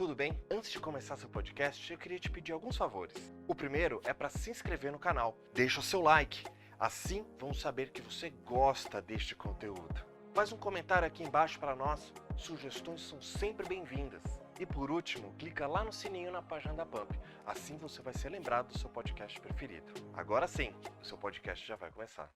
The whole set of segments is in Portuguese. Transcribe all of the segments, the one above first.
tudo bem? Antes de começar seu podcast, eu queria te pedir alguns favores. O primeiro é para se inscrever no canal. Deixa o seu like, assim vamos saber que você gosta deste conteúdo. Faz um comentário aqui embaixo para nós, sugestões são sempre bem-vindas. E por último, clica lá no sininho na página da Pump, assim você vai ser lembrado do seu podcast preferido. Agora sim, o seu podcast já vai começar.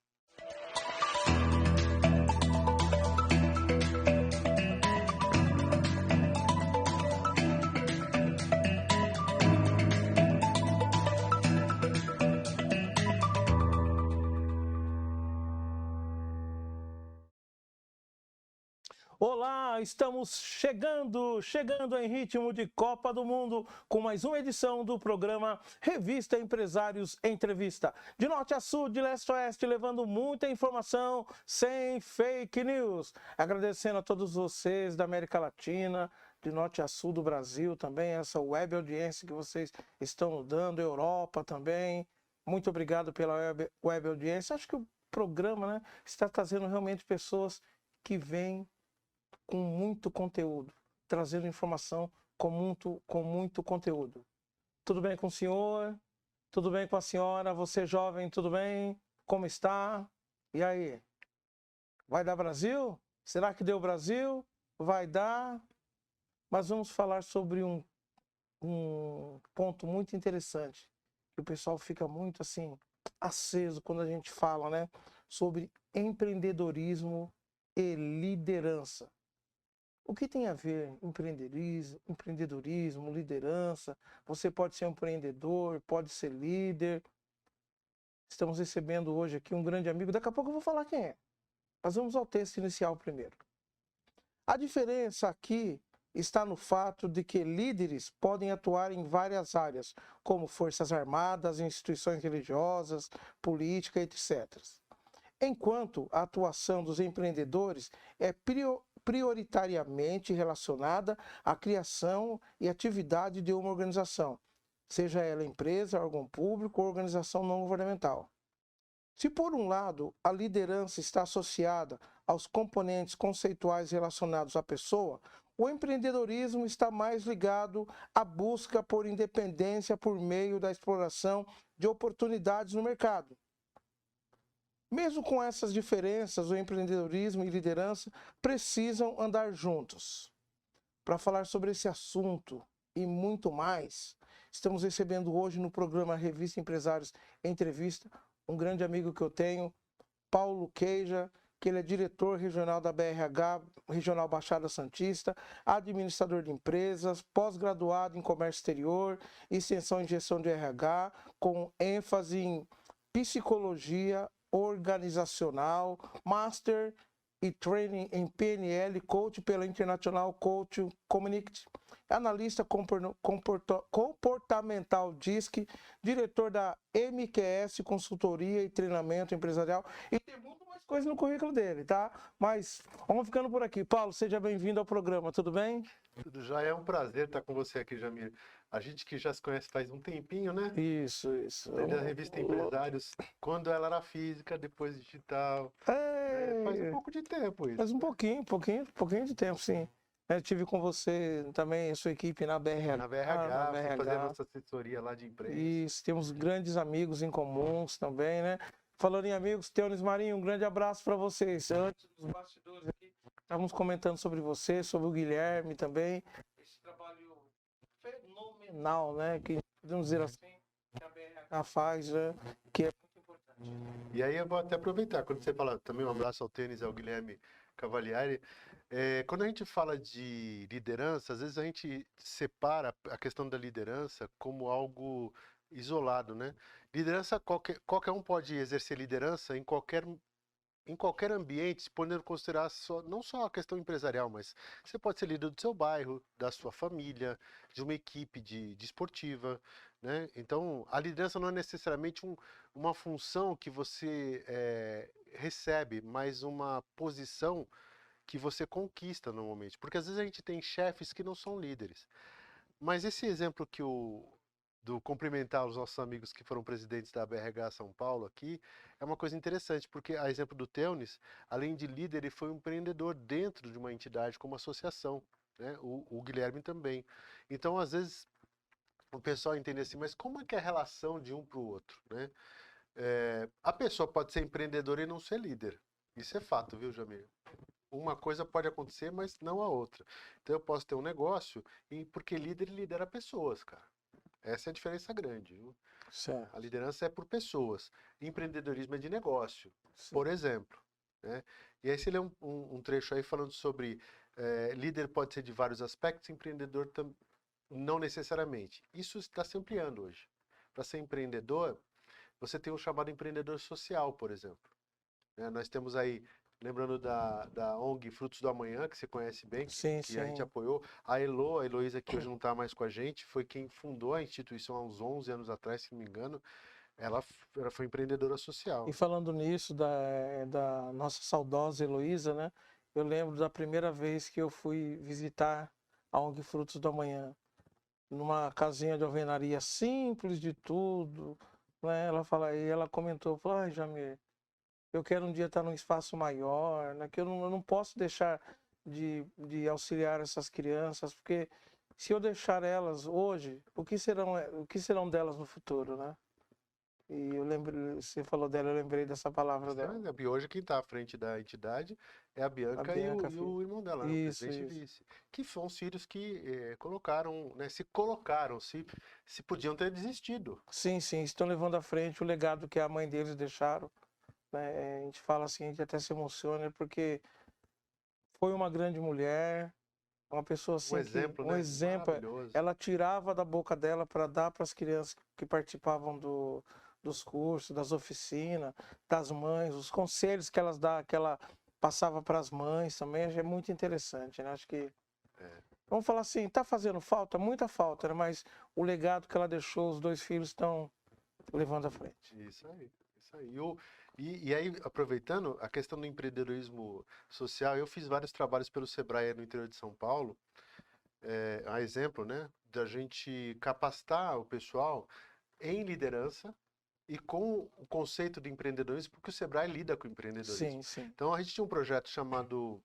Olá, estamos chegando em ritmo de Copa do Mundo com mais uma edição do programa Revista Empresários Entrevista. De norte a sul, de leste a oeste, levando muita informação sem fake news. Agradecendo a todos vocês da América Latina, de norte a sul do Brasil também, essa web audiência que vocês estão dando, Europa também. Muito obrigado pela web audiência. Acho que o programa, né, está trazendo realmente pessoas que vêm com muito conteúdo, trazendo informação com muito conteúdo. Tudo bem com o senhor? Tudo bem com a senhora? Você jovem, tudo bem? Como está? E aí? Vai dar Brasil? Será que deu Brasil? Vai dar? Mas vamos falar sobre um ponto muito interessante, que o pessoal fica muito assim, aceso quando a gente fala, né? Sobre empreendedorismo e liderança. O que tem a ver empreendedorismo, liderança? Você pode ser um empreendedor, pode ser líder. Estamos recebendo hoje aqui um grande amigo. Daqui a pouco eu vou falar quem é. Mas vamos ao texto inicial primeiro. A diferença aqui está no fato de que líderes podem atuar em várias áreas, como forças armadas, instituições religiosas, política, etc. Enquanto a atuação dos empreendedores é prioritariamente relacionada à criação e atividade de uma organização, seja ela empresa, órgão público ou organização não governamental. Se, por um lado, a liderança está associada aos componentes conceituais relacionados à pessoa, o empreendedorismo está mais ligado à busca por independência por meio da exploração de oportunidades no mercado. Mesmo com essas diferenças, o empreendedorismo e liderança precisam andar juntos. Para falar sobre esse assunto e muito mais, estamos recebendo hoje no programa Revista Empresários Entrevista um grande amigo que eu tenho, Paulo Queija, que ele é diretor regional da BRH, Regional Baixada Santista, administrador de empresas, pós-graduado em comércio exterior, extensão em gestão de RH, com ênfase em psicologia organizacional, Master e Training em PNL, Coach pela International Coach Community, analista comportamental DISC, diretor da MQS Consultoria e Treinamento Empresarial, e tem muito mais coisa no currículo dele, tá? Mas vamos ficando por aqui. Paulo, seja bem-vindo ao programa, tudo bem? Tudo já é um prazer estar com você aqui, Jamir. A gente que já se conhece faz um tempinho, né? Isso. Desde a revista Empresários, quando ela era física, depois digital. Faz um pouco de tempo isso. Faz um pouquinho de tempo, sim. Eu tive com você também, a sua equipe na BRH. Na BRH, fui fazer a nossa assessoria lá de imprensa. Isso, temos grandes amigos em comuns também, né? Falando em amigos, Teunis Marinho, um grande abraço para vocês. Antes dos bastidores aqui, estávamos comentando sobre você, sobre o Guilherme também. Esse trabalho fenomenal, né? Que podemos dizer assim, que a BRH faz, né? Que é muito importante. E aí eu vou até aproveitar, quando você fala também um abraço ao Tênis e ao Guilherme Cavalieri. Quando a gente fala de liderança, às vezes a gente separa a questão da liderança como algo isolado, né? Liderança, qualquer um pode exercer liderança em qualquer ambiente, podendo considerar não só a questão empresarial, mas você pode ser líder do seu bairro, da sua família, de uma equipe de esportiva, né? Então, a liderança não é necessariamente uma função que você recebe, mas uma posição que você conquista normalmente. Porque às vezes a gente tem chefes que não são líderes. Mas esse exemplo do cumprimentar os nossos amigos que foram presidentes da BRH São Paulo aqui, é uma coisa interessante, porque a exemplo do Teunis, além de líder, ele foi um empreendedor dentro de uma entidade como associação. né? O Guilherme também. Então, às vezes, o pessoal entende assim, mas como é que é a relação de um para o outro, né? A pessoa pode ser empreendedora e não ser líder. Isso é fato, viu, Jamir? Uma coisa pode acontecer, mas não a outra. Então eu posso ter um negócio, porque líder lidera pessoas, cara. Essa é a diferença grande, viu? Certo. A liderança é por pessoas. Empreendedorismo é de negócio, Sim. por exemplo, né? E aí você lê um trecho aí falando sobre líder pode ser de vários aspectos, empreendedor não necessariamente. Isso está se ampliando hoje. Para ser empreendedor, você tem o chamado empreendedor social, por exemplo. Nós temos aí, lembrando da ONG Frutos do Amanhã, que você conhece bem, Sim, que a gente sim. apoiou. A Heloísa, que hoje não está mais com a gente, foi quem fundou a instituição há uns 11 anos atrás, se não me engano. Ela foi empreendedora social. E falando nisso, da nossa saudosa Heloísa, né? Eu lembro da primeira vez que eu fui visitar a ONG Frutos do Amanhã, numa casinha de alvenaria simples de tudo, né? E ela comentou, falou, ai, Jamir, eu quero um dia estar num espaço maior, né? Que eu não posso deixar de auxiliar essas crianças, porque se eu deixar elas hoje, o que serão delas no futuro, né? E eu lembro, você falou dela, eu lembrei dessa palavra dela. E hoje quem está à frente da entidade é a Bianca, e o irmão dela, né, o presidente e vice. Que são os filhos que colocaram, né, se podiam ter desistido. Sim, sim, estão levando à frente o legado que a mãe deles deixaram. Né? A gente fala assim, a gente até se emociona, porque foi uma grande mulher, uma pessoa assim, Um exemplo, um né? exemplo. Maravilhoso. Ela tirava da boca dela para dar para as crianças que participavam dos cursos, das oficinas, das mães, os conselhos que que ela passava para as mães também, é muito interessante, né? Acho que vamos falar assim, está fazendo falta, muita falta, né? Mas o legado que ela deixou, os dois filhos estão levando à frente. Isso aí, isso aí. E aí, aproveitando a questão do empreendedorismo social, eu fiz vários trabalhos pelo Sebrae no interior de São Paulo, a exemplo, né, da gente capacitar o pessoal em liderança e com o conceito de empreendedorismo, porque o Sebrae lida com empreendedorismo. Sim, sim. Então a gente tinha um projeto chamado...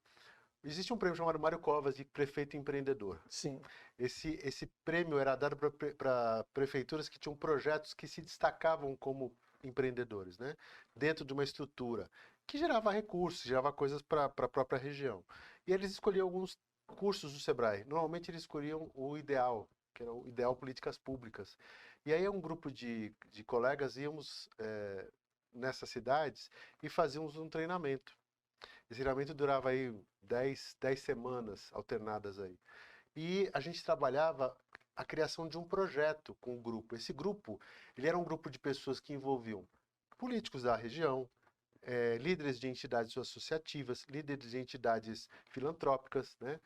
Existe um prêmio chamado Mário Covas de Prefeito Empreendedor. Sim. Esse prêmio era dado para prefeituras que tinham projetos que se destacavam como empreendedores, né? Dentro de uma estrutura que gerava recursos, gerava coisas para a própria região. E eles escolhiam alguns cursos do Sebrae. Normalmente eles escolhiam o IDEAL, que era o Ideal Políticas Públicas. E aí um grupo de colegas íamos nessas cidades e fazíamos um treinamento. Esse treinamento durava aí 10 semanas alternadas aí. E a gente trabalhava a criação de um projeto com o grupo. Esse grupo, ele era um grupo de pessoas que envolviam políticos da região, líderes de entidades associativas, líderes de entidades filantrópicas, né?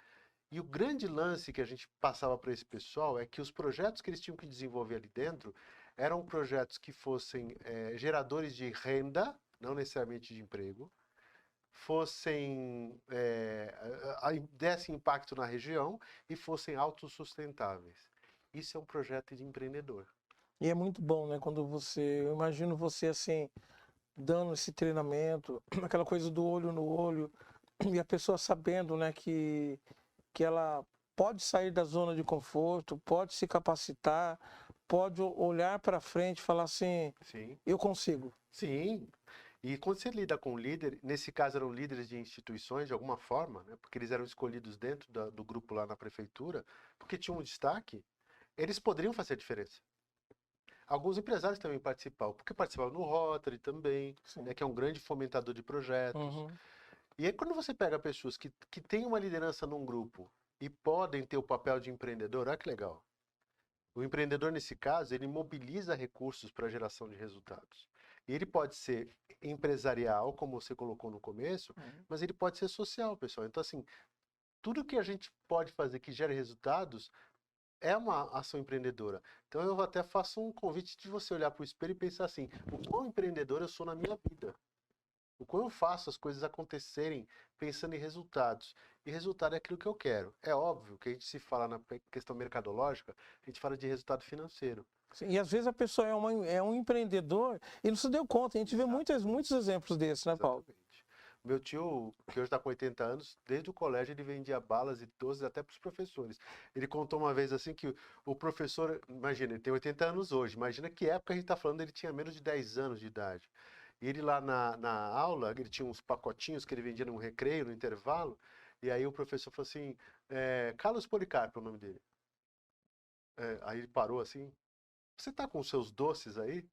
E o grande lance que a gente passava para esse pessoal é que os projetos que eles tinham que desenvolver ali dentro eram projetos que fossem geradores de renda, não necessariamente de emprego, dessem impacto na região e fossem autossustentáveis. Isso é um projeto de empreendedor. E é muito bom, né? Eu imagino você assim, dando esse treinamento, aquela coisa do olho no olho, e a pessoa sabendo, né, que ela pode sair da zona de conforto, pode se capacitar, pode olhar para frente e falar assim, Sim. Eu consigo. Sim. E quando você lida com líder, nesse caso eram líderes de instituições de alguma forma, né, porque eles eram escolhidos dentro do grupo lá na prefeitura, porque tinham um destaque, eles poderiam fazer a diferença. Alguns empresários também participavam, porque participavam no Rotary também, né, que é um grande fomentador de projetos. Uhum. E aí quando você pega pessoas que têm uma liderança num grupo e podem ter o papel de empreendedor, olha que legal. O empreendedor, nesse caso, ele mobiliza recursos para a geração de resultados. E ele pode ser empresarial, como você colocou no começo, mas ele pode ser social, pessoal. Então, assim, tudo que a gente pode fazer que gere resultados é uma ação empreendedora. Então, eu até faço um convite de você olhar para o espelho e pensar assim, o quão empreendedor eu sou na minha vida? O quão eu faço as coisas acontecerem pensando em resultados. E resultado é aquilo que eu quero. É óbvio que a gente se fala na questão mercadológica, a gente fala de resultado financeiro. Sim, e às vezes a pessoa é um empreendedor e não se deu conta. A gente vê muitos exemplos desses, né, Paulo? Exatamente. Meu tio, que hoje está com 80 anos, desde o colégio ele vendia balas e doces até para os professores. Ele contou uma vez assim que o professor, imagina, ele tem 80 anos hoje, imagina que época a gente está falando, ele tinha menos de 10 anos de idade. E ele lá na aula, ele tinha uns pacotinhos que ele vendia no recreio, no intervalo, e aí o professor falou assim, Carlos Policarpo é o nome dele. Aí ele parou assim, você tá com os seus doces aí?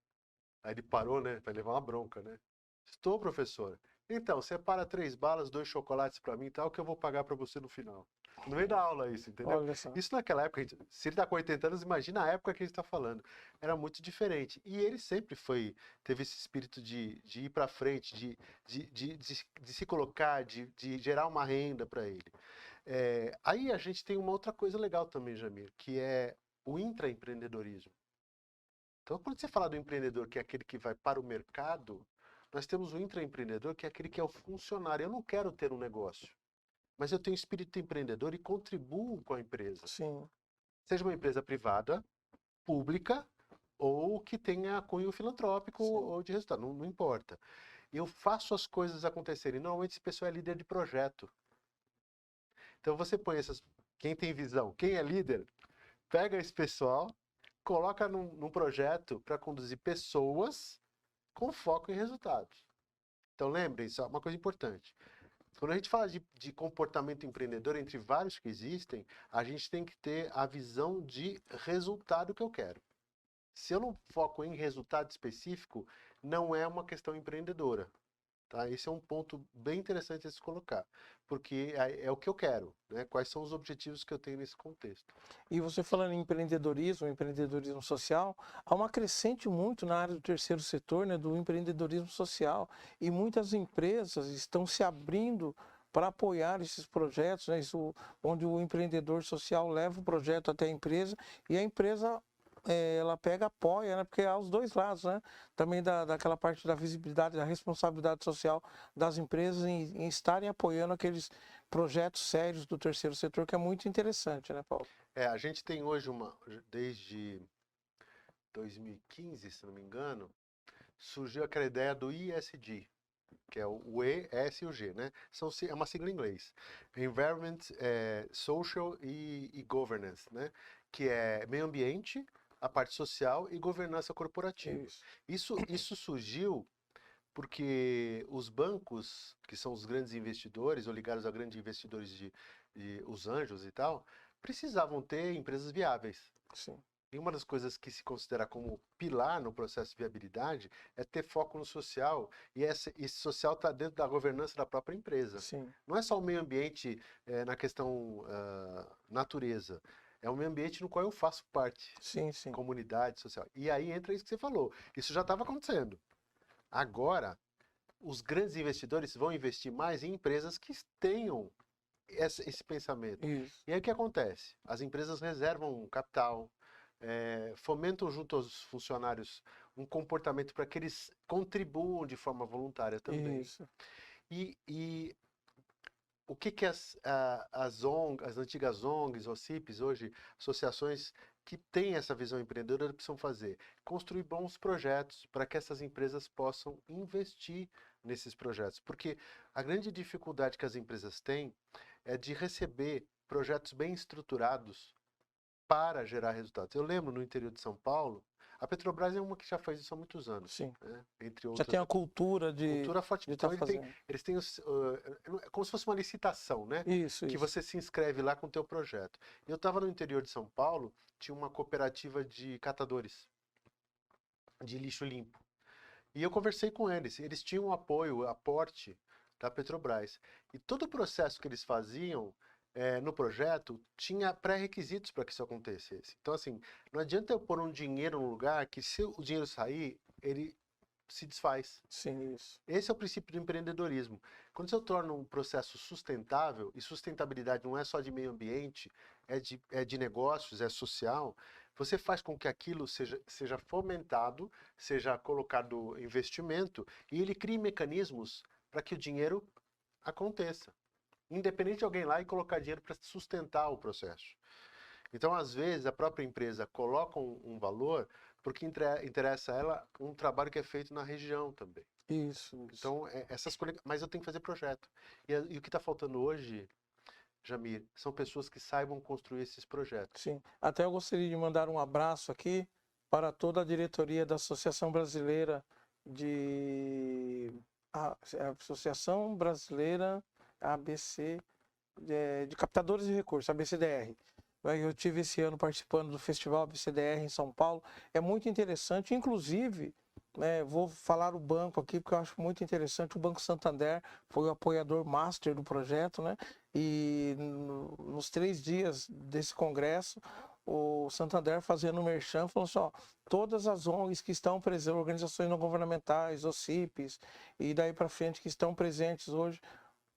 Aí ele parou, né, para levar uma bronca, né? Estou, professor. Então, separa 3 balas, 2 chocolates para mim e tal, que eu vou pagar para você no final. No meio da aula isso, entendeu? Olha só. Isso naquela época, se ele tá com 80 anos, imagina a época que a gente está falando. Era muito diferente. E ele sempre teve esse espírito de ir para frente, de se colocar, de gerar uma renda para ele. Aí a gente tem uma outra coisa legal também, Jamir, que é o intraempreendedorismo. Então, quando você fala do empreendedor, que é aquele que vai para o mercado, nós temos o intraempreendedor, que é aquele que é o funcionário. Eu não quero ter um negócio, mas eu tenho espírito empreendedor e contribuo com a empresa. Sim. Seja uma empresa privada, pública, ou que tenha cunho filantrópico Sim. ou de resultado, não importa. Eu faço as coisas acontecerem. Normalmente esse pessoal é líder de projeto. Então você põe quem tem visão, quem é líder, pega esse pessoal, coloca num projeto para conduzir pessoas com foco em resultados. Então lembrem, isso é uma coisa importante. Quando a gente fala de comportamento empreendedor, entre vários que existem, a gente tem que ter a visão de resultado que eu quero. Se eu não foco em resultado específico, não é uma questão empreendedora. Tá? Esse é um ponto bem interessante a se colocar, porque é o que eu quero, né? Quais são os objetivos que eu tenho nesse contexto. E você falando em empreendedorismo social, há uma crescente muito na área do terceiro setor, né, do empreendedorismo social. E muitas empresas estão se abrindo para apoiar esses projetos, né, onde o empreendedor social leva o projeto até a empresa e a empresa ela pega, apoia, né? Porque há os dois lados, né? Também daquela parte da visibilidade, da responsabilidade social das empresas em estarem apoiando aqueles projetos sérios do terceiro setor, que é muito interessante, né, Paulo? A gente tem hoje desde 2015, se não me engano, surgiu aquela ideia do ESG, que é o E, S e o G, né? É uma sigla em inglês. Environment, Social e Governance, né? Que é meio ambiente, a parte social e governança corporativa. Isso surgiu porque os bancos, que são os grandes investidores, ou ligados a grandes investidores os anjos e tal, precisavam ter empresas viáveis. Sim. E uma das coisas que se considera como pilar no processo de viabilidade é ter foco no social, e esse social está dentro da governança da própria empresa. Sim. Não é só o meio ambiente na questão natureza, é o meio ambiente no qual eu faço parte. Sim, sim. Comunidade social. E aí entra isso que você falou. Isso já estava acontecendo. Agora, os grandes investidores vão investir mais em empresas que tenham esse pensamento. Isso. E aí o que acontece? As empresas reservam capital, fomentam junto aos funcionários um comportamento para que eles contribuam de forma voluntária também. Isso. E o que as antigas ONGs, OCIPs, hoje, associações que têm essa visão empreendedora, precisam fazer? Construir bons projetos para que essas empresas possam investir nesses projetos. Porque a grande dificuldade que as empresas têm é de receber projetos bem estruturados para gerar resultados. Eu lembro no interior de São Paulo, a Petrobras é uma que já faz isso há muitos anos. Sim. Né? Entre outras. Já tem a cultura Cultura forte. de Então tá eles têm é como se fosse uma licitação, né? Isso, que você se inscreve lá com o teu projeto. Eu estava no interior de São Paulo, tinha uma cooperativa de catadores de lixo limpo. E eu conversei com eles tinham um aporte da Petrobras. E todo o processo que eles faziam no projeto tinha pré-requisitos para que isso acontecesse. Então, assim, não adianta eu pôr um dinheiro num lugar que, se o dinheiro sair, ele se desfaz. Sim, isso. Esse é o princípio do empreendedorismo. Quando você torna um processo sustentável, e sustentabilidade não é só de meio ambiente, é de negócios, é social, você faz com que aquilo seja fomentado, seja colocado investimento, e ele crie mecanismos para que o dinheiro aconteça. Independente de alguém lá e colocar dinheiro para sustentar o processo. Então, às vezes, a própria empresa coloca um valor porque interessa a ela um trabalho que é feito na região também. Isso. Então, essas mas eu tenho que fazer projeto. E o que está faltando hoje, Jamir, são pessoas que saibam construir esses projetos. Sim. Até eu gostaria de mandar um abraço aqui para toda a diretoria da Associação Brasileira Associação Brasileira ABC de Captadores de Recursos, ABCDR. Eu tive esse ano participando do Festival ABCDR em São Paulo. É muito interessante, inclusive, vou falar o banco aqui porque eu acho muito interessante. O Banco Santander foi o apoiador master do projeto, né? E nos 3 dias desse congresso, o Santander fazendo o merchan, falou assim, ó, todas as ONGs que estão presentes, organizações não governamentais, OCIPs, e daí para frente que estão presentes hoje,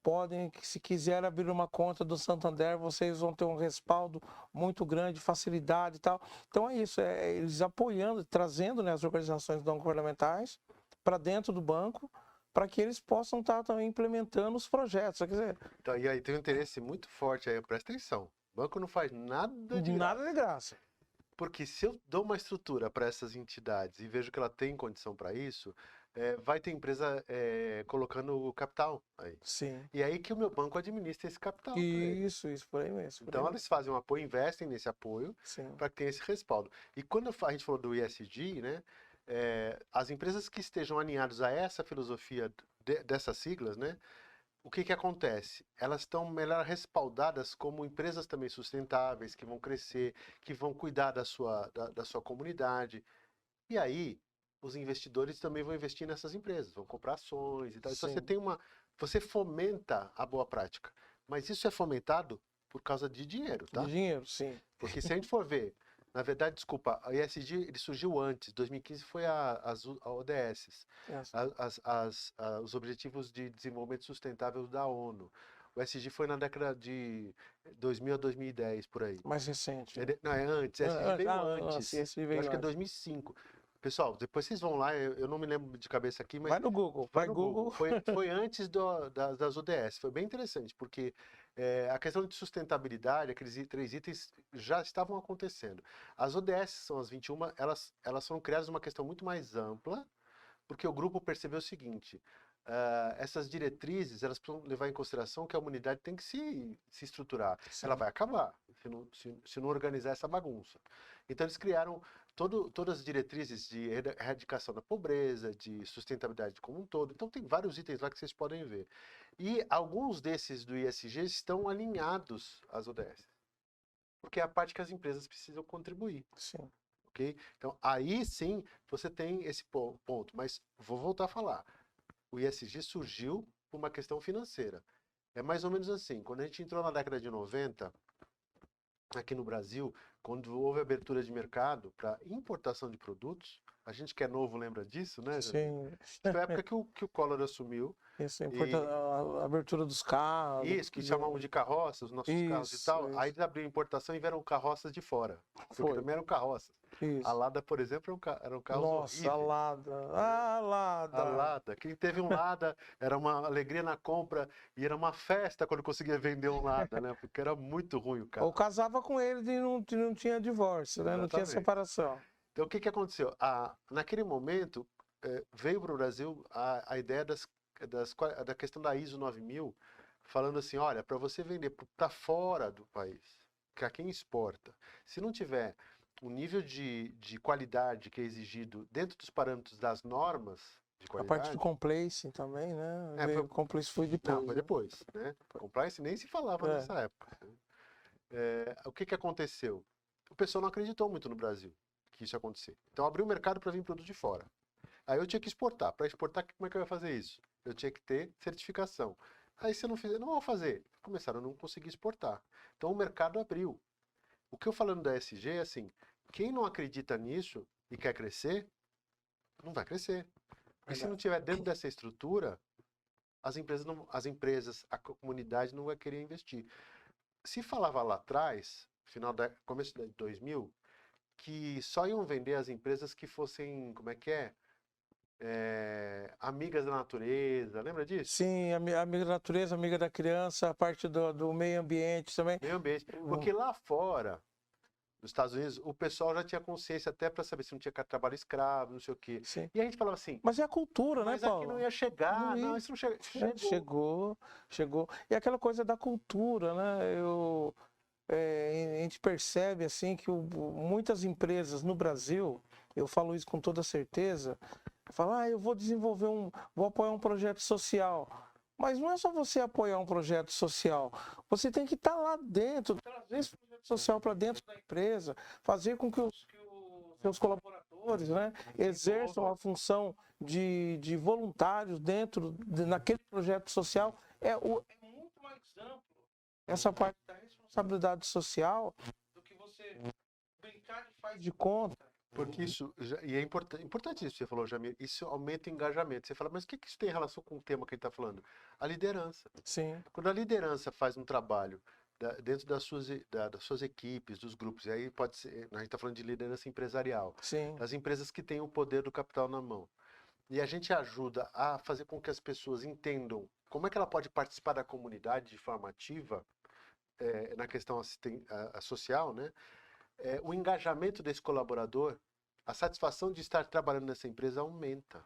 podem, se quiser abrir uma conta do Santander, vocês vão ter um respaldo muito grande, facilidade e tal. Então é isso, eles apoiando, trazendo, né, as organizações não governamentais para dentro do banco, para que eles possam estar também implementando os projetos. Quer dizer, Então, e aí tem um interesse muito forte aí, presta atenção. O banco não faz nada de graça. nada de graça. Porque se eu dou uma estrutura para essas entidades e vejo que ela tem condição para isso, vai ter empresa colocando capital aí. Sim. E aí que o meu banco administra esse capital. pra eles. Isso, por aí mesmo. Então eles fazem um apoio, investem nesse apoio para que tenha esse respaldo. E quando a gente falou do ESG, né, as empresas que estejam alinhadas a essa filosofia dessas siglas, né, o que acontece? Elas estão melhor respaldadas como empresas também sustentáveis, que vão crescer, que vão cuidar da sua comunidade. E aí, os investidores também vão investir nessas empresas, vão comprar ações e tal. Então você fomenta a boa prática. Mas isso é fomentado por causa de dinheiro, tá? De dinheiro, sim. Porque se a gente for ver, na verdade, desculpa, a ESG ele surgiu antes, 2015 foi a ODS, os Objetivos de Desenvolvimento Sustentável da ONU. O ESG foi na década de 2000 a 2010, por aí. Mais recente. Não, é antes, ESG veio antes. ESG Eu veio acho que é antes. 2005. Pessoal, depois vocês vão lá, eu não me lembro de cabeça aqui, mas... Vai no Google. Vai no Google. Foi antes das ODS, foi bem interessante, porque a questão de sustentabilidade, aqueles 3 itens já estavam acontecendo. As ODS, são as 21, elas foram criadas numa questão muito mais ampla, porque o grupo percebeu o seguinte, essas diretrizes, elas precisam levar em consideração que a humanidade tem que se estruturar. Sim. Ela vai acabar, se não organizar essa bagunça. Então eles criaram todas as diretrizes de erradicação da pobreza, de sustentabilidade como um todo. Então tem vários itens lá que vocês podem ver. E alguns desses do ESG estão alinhados às ODS. Porque é a parte que as empresas precisam contribuir. Sim. Okay? Então aí sim você tem esse ponto. Mas vou voltar a falar. O ESG surgiu por uma questão financeira. É mais ou menos assim. Quando a gente entrou na década de 90... aqui no Brasil, quando houve abertura de mercado para importação de produtos, a gente que é novo lembra disso, né? Sim. Foi a época que o Collor assumiu. Isso, a abertura dos carros. Isso, que chamavam de carroças, os nossos carros e tal. Isso. Aí eles abriram importação e vieram carroças de fora. Porque Foi. também eram carroças. Isso. A Lada, por exemplo, era um carro Nossa, horrível. a Lada. A Lada. Quem teve um Lada era uma alegria na compra e era uma festa quando conseguia vender um Lada, né? Porque era muito ruim o carro. Ou casava com ele e não tinha divórcio, né? Não tinha separação. Então, o que aconteceu? Naquele momento, veio para o Brasil a ideia da questão da ISO 9000, falando assim, olha, para você vender para fora do país, para quem exporta, se não tiver o nível de qualidade que é exigido dentro dos parâmetros das normas de qualidade... A parte do compliance também, né? O compliance foi depois. Não, foi depois, né? Compliance nem se falava nessa época. O que aconteceu? O pessoal não acreditou muito no Brasil que isso ia acontecer. Então abriu o mercado para vir produto de fora. Aí eu tinha que exportar. Para exportar, como é que eu ia fazer isso? Eu tinha que ter certificação. Aí se eu não fizer, não vou fazer. Começaram a não conseguir exportar. Então o mercado abriu. O que eu falando da ESG é assim, quem não acredita nisso e quer crescer, não vai crescer. Porque se não tiver dentro dessa estrutura, as empresas, a comunidade não vai querer investir. Se falava lá atrás, começo de 2000, que só iam vender as empresas que fossem, como é que é? Amigas da natureza, lembra disso? Sim, amiga da natureza, amiga da criança, a parte do meio ambiente também. Meio ambiente. Porque lá fora, nos Estados Unidos, o pessoal já tinha consciência até para saber se não tinha trabalho escravo, não sei o quê. Sim. E a gente falava assim, Mas é a cultura, né, mas Paulo? aqui não ia chegar, não, isso não chega. Chegou. E aquela coisa da cultura, né? A gente percebe assim que muitas empresas no Brasil, eu falo isso com toda certeza, falam, eu vou vou apoiar um projeto social. Mas não é só você apoiar um projeto social, você tem que estar lá dentro, trazer esse projeto social para dentro da empresa, fazer com que os seus colaboradores, né, exerçam a função de voluntários naquele projeto social. É muito mais amplo essa parte da responsabilidade social do que você brincar de faz de conta. Porque isso, e é importante isso que você falou, Jamir, isso aumenta o engajamento. Você fala, mas o que isso tem relação com o tema que a gente está falando? A liderança. Sim. Quando a liderança faz um trabalho dentro das suas equipes, dos grupos, e aí pode ser, a gente está falando de liderança empresarial, Sim. das empresas que têm o poder do capital na mão. E a gente ajuda a fazer com que as pessoas entendam como é que ela pode participar da comunidade de forma ativa, na questão social, né? O engajamento desse colaborador, a satisfação de estar trabalhando nessa empresa aumenta.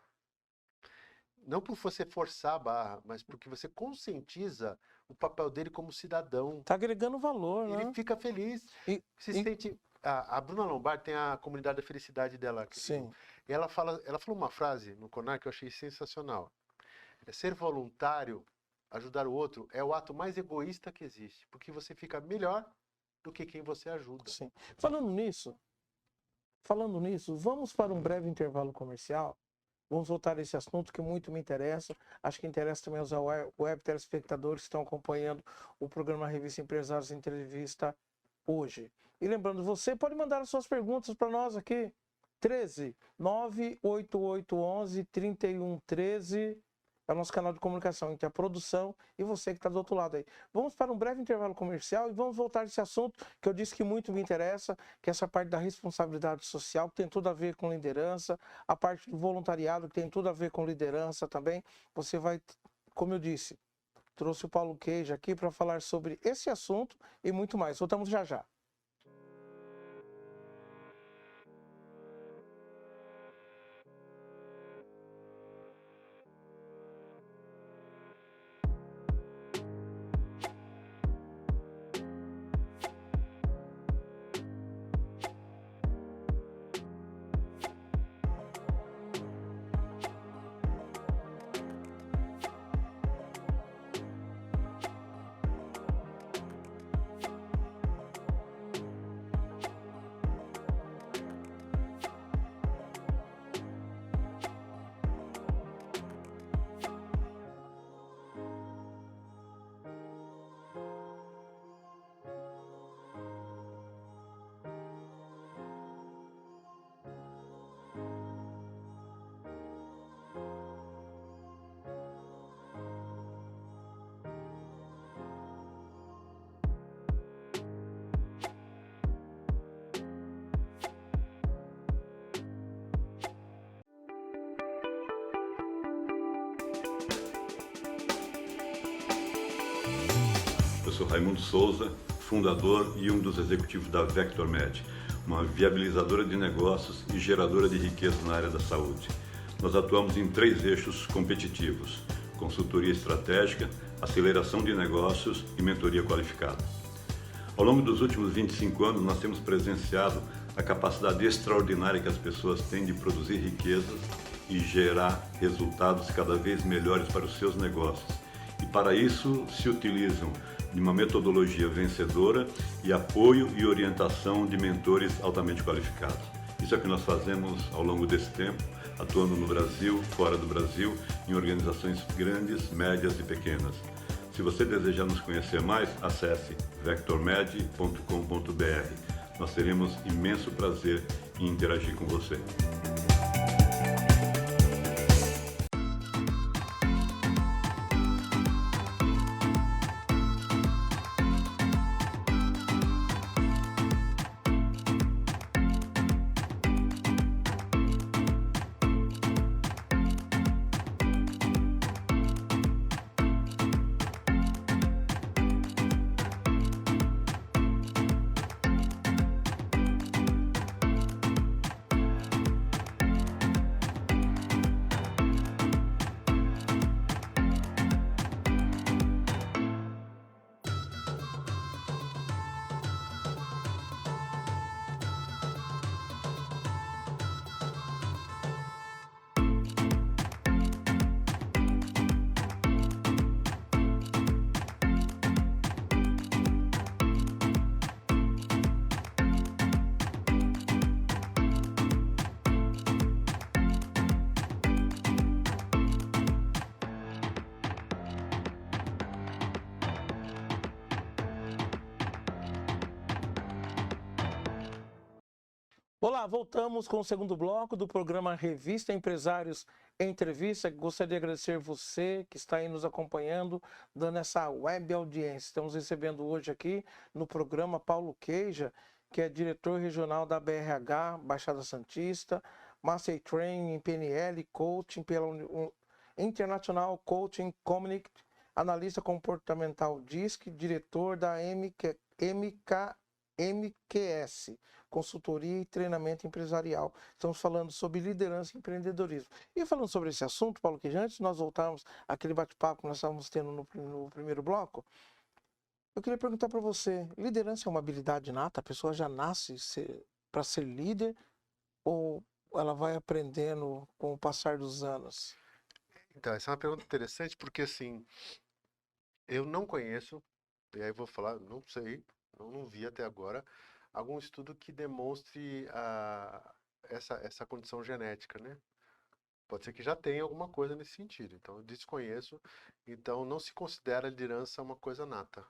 Não por você forçar a barra, mas porque você conscientiza o papel dele como cidadão. Está agregando valor, né? Ele fica feliz. Se sente... A Bruna Lombardi tem a comunidade da felicidade dela. Sim. E ela falou uma frase no CONAR que eu achei sensacional. Ser voluntário, ajudar o outro, é o ato mais egoísta que existe. Porque você fica melhor do que quem você ajuda. Sim. Falando nisso, vamos para um breve intervalo comercial. Vamos voltar a esse assunto que muito me interessa. Acho que interessa também aos web telespectadores que estão acompanhando o programa Revista Empresários Entrevista hoje. E lembrando, você pode mandar as suas perguntas para nós aqui. 13 98811 3113 é o nosso canal de comunicação entre a produção e você que está do outro lado aí. Vamos para um breve intervalo comercial e vamos voltar a esse assunto que eu disse que muito me interessa, que é essa parte da responsabilidade social, que tem tudo a ver com liderança, a parte do voluntariado, que tem tudo a ver com liderança também. Você vai, como eu disse, trouxe o Paulo Queijo aqui para falar sobre esse assunto e muito mais. Voltamos já já. Eu sou Raimundo Souza, fundador e um dos executivos da VectorMed, uma viabilizadora de negócios e geradora de riqueza na área da saúde. Nós atuamos em 3 eixos competitivos: consultoria estratégica, aceleração de negócios e mentoria qualificada. Ao longo dos últimos 25 anos, nós temos presenciado a capacidade extraordinária que as pessoas têm de produzir riquezas e gerar resultados cada vez melhores para os seus negócios. E para isso se utilizam de uma metodologia vencedora e apoio e orientação de mentores altamente qualificados. Isso é o que nós fazemos ao longo desse tempo, atuando no Brasil, fora do Brasil, em organizações grandes, médias e pequenas. Se você desejar nos conhecer mais, acesse vectormed.com.br. Nós teremos imenso prazer em interagir com você. Olá, voltamos com o segundo bloco do programa Revista Empresários Entrevista. Gostaria de agradecer você que está aí nos acompanhando, dando essa web audiência. Estamos recebendo hoje aqui no programa Paulo Queija, que é diretor regional da BRH, Baixada Santista, Master Training em PNL, Coaching pela International Coaching Community, analista comportamental DISC, diretor da MQS, consultoria e treinamento empresarial. Estamos falando sobre liderança e empreendedorismo. E falando sobre esse assunto, Paulo, que antes de nós voltarmos àquele bate-papo que nós estávamos tendo no primeiro bloco, eu queria perguntar para você, liderança é uma habilidade inata? A pessoa já nasce para ser líder ou ela vai aprendendo com o passar dos anos? Então, essa é uma pergunta interessante porque, assim, eu não conheço, e aí vou falar, não sei, não vi até agora, algum estudo que demonstre essa condição genética, né? Pode ser que já tenha alguma coisa nesse sentido, então eu desconheço, então não se considera a liderança uma coisa nata,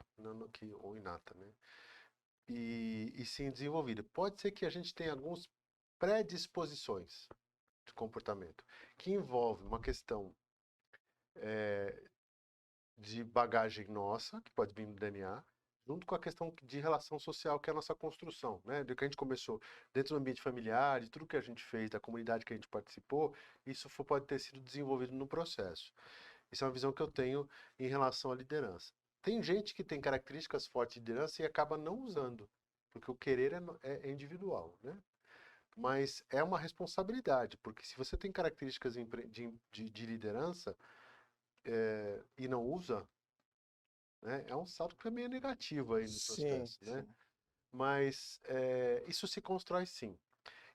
ou inata, né? E sim desenvolvida. Pode ser que a gente tenha algumas predisposições de comportamento, que envolve uma questão de bagagem nossa, que pode vir do DNA, junto com a questão de relação social, que é a nossa construção, né? Do que a gente começou dentro do ambiente familiar, de tudo que a gente fez, da comunidade que a gente participou, isso pode ter sido desenvolvido no processo. Isso é uma visão que eu tenho em relação à liderança. Tem gente que tem características fortes de liderança e acaba não usando, porque o querer é individual, né? Mas é uma responsabilidade, porque se você tem características de liderança e não usa, né, é um salto que é meio negativo aí no processo, né? Mas isso se constrói sim.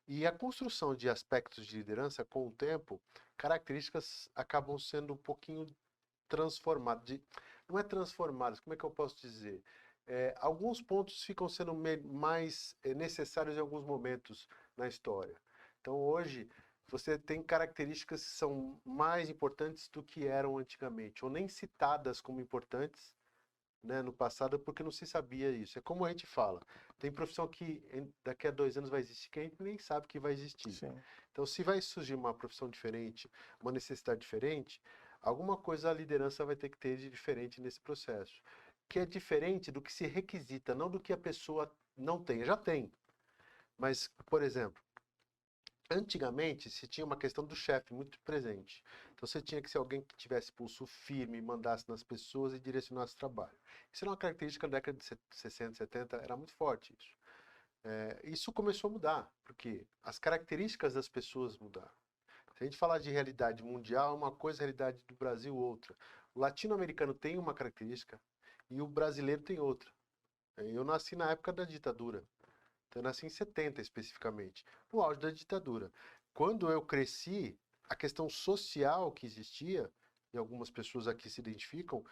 E a construção de aspectos de liderança, com o tempo, características acabam sendo um pouquinho transformadas. Não é transformadas, como é que eu posso dizer? Alguns pontos ficam sendo mais necessários em alguns momentos na história. Então, hoje, você tem características que são mais importantes do que eram antigamente, ou nem citadas como importantes, né, no passado, porque não se sabia isso. É como a gente fala, tem profissão que daqui a 2 anos vai existir que a gente nem sabe que vai existir. Sim. Então, se vai surgir uma profissão diferente, uma necessidade diferente, alguma coisa a liderança vai ter que ter de diferente nesse processo. Que é diferente do que se requisita, não do que a pessoa não tem. Já tem. Mas, por exemplo, antigamente se tinha uma questão do chefe muito presente. Então você tinha que ser alguém que tivesse pulso firme, mandasse nas pessoas e direcionasse o trabalho. Isso era uma característica da década de 60, 70, era muito forte isso. Isso começou a mudar, porque as características das pessoas mudaram. Se a gente falar de realidade mundial, uma coisa, a realidade do Brasil, outra. O latino-americano tem uma característica e o brasileiro tem outra. Eu nasci na época da ditadura. Então, eu nasci em 70 especificamente, no auge da ditadura. Quando eu cresci, a questão social que existia, e algumas pessoas aqui se identificam,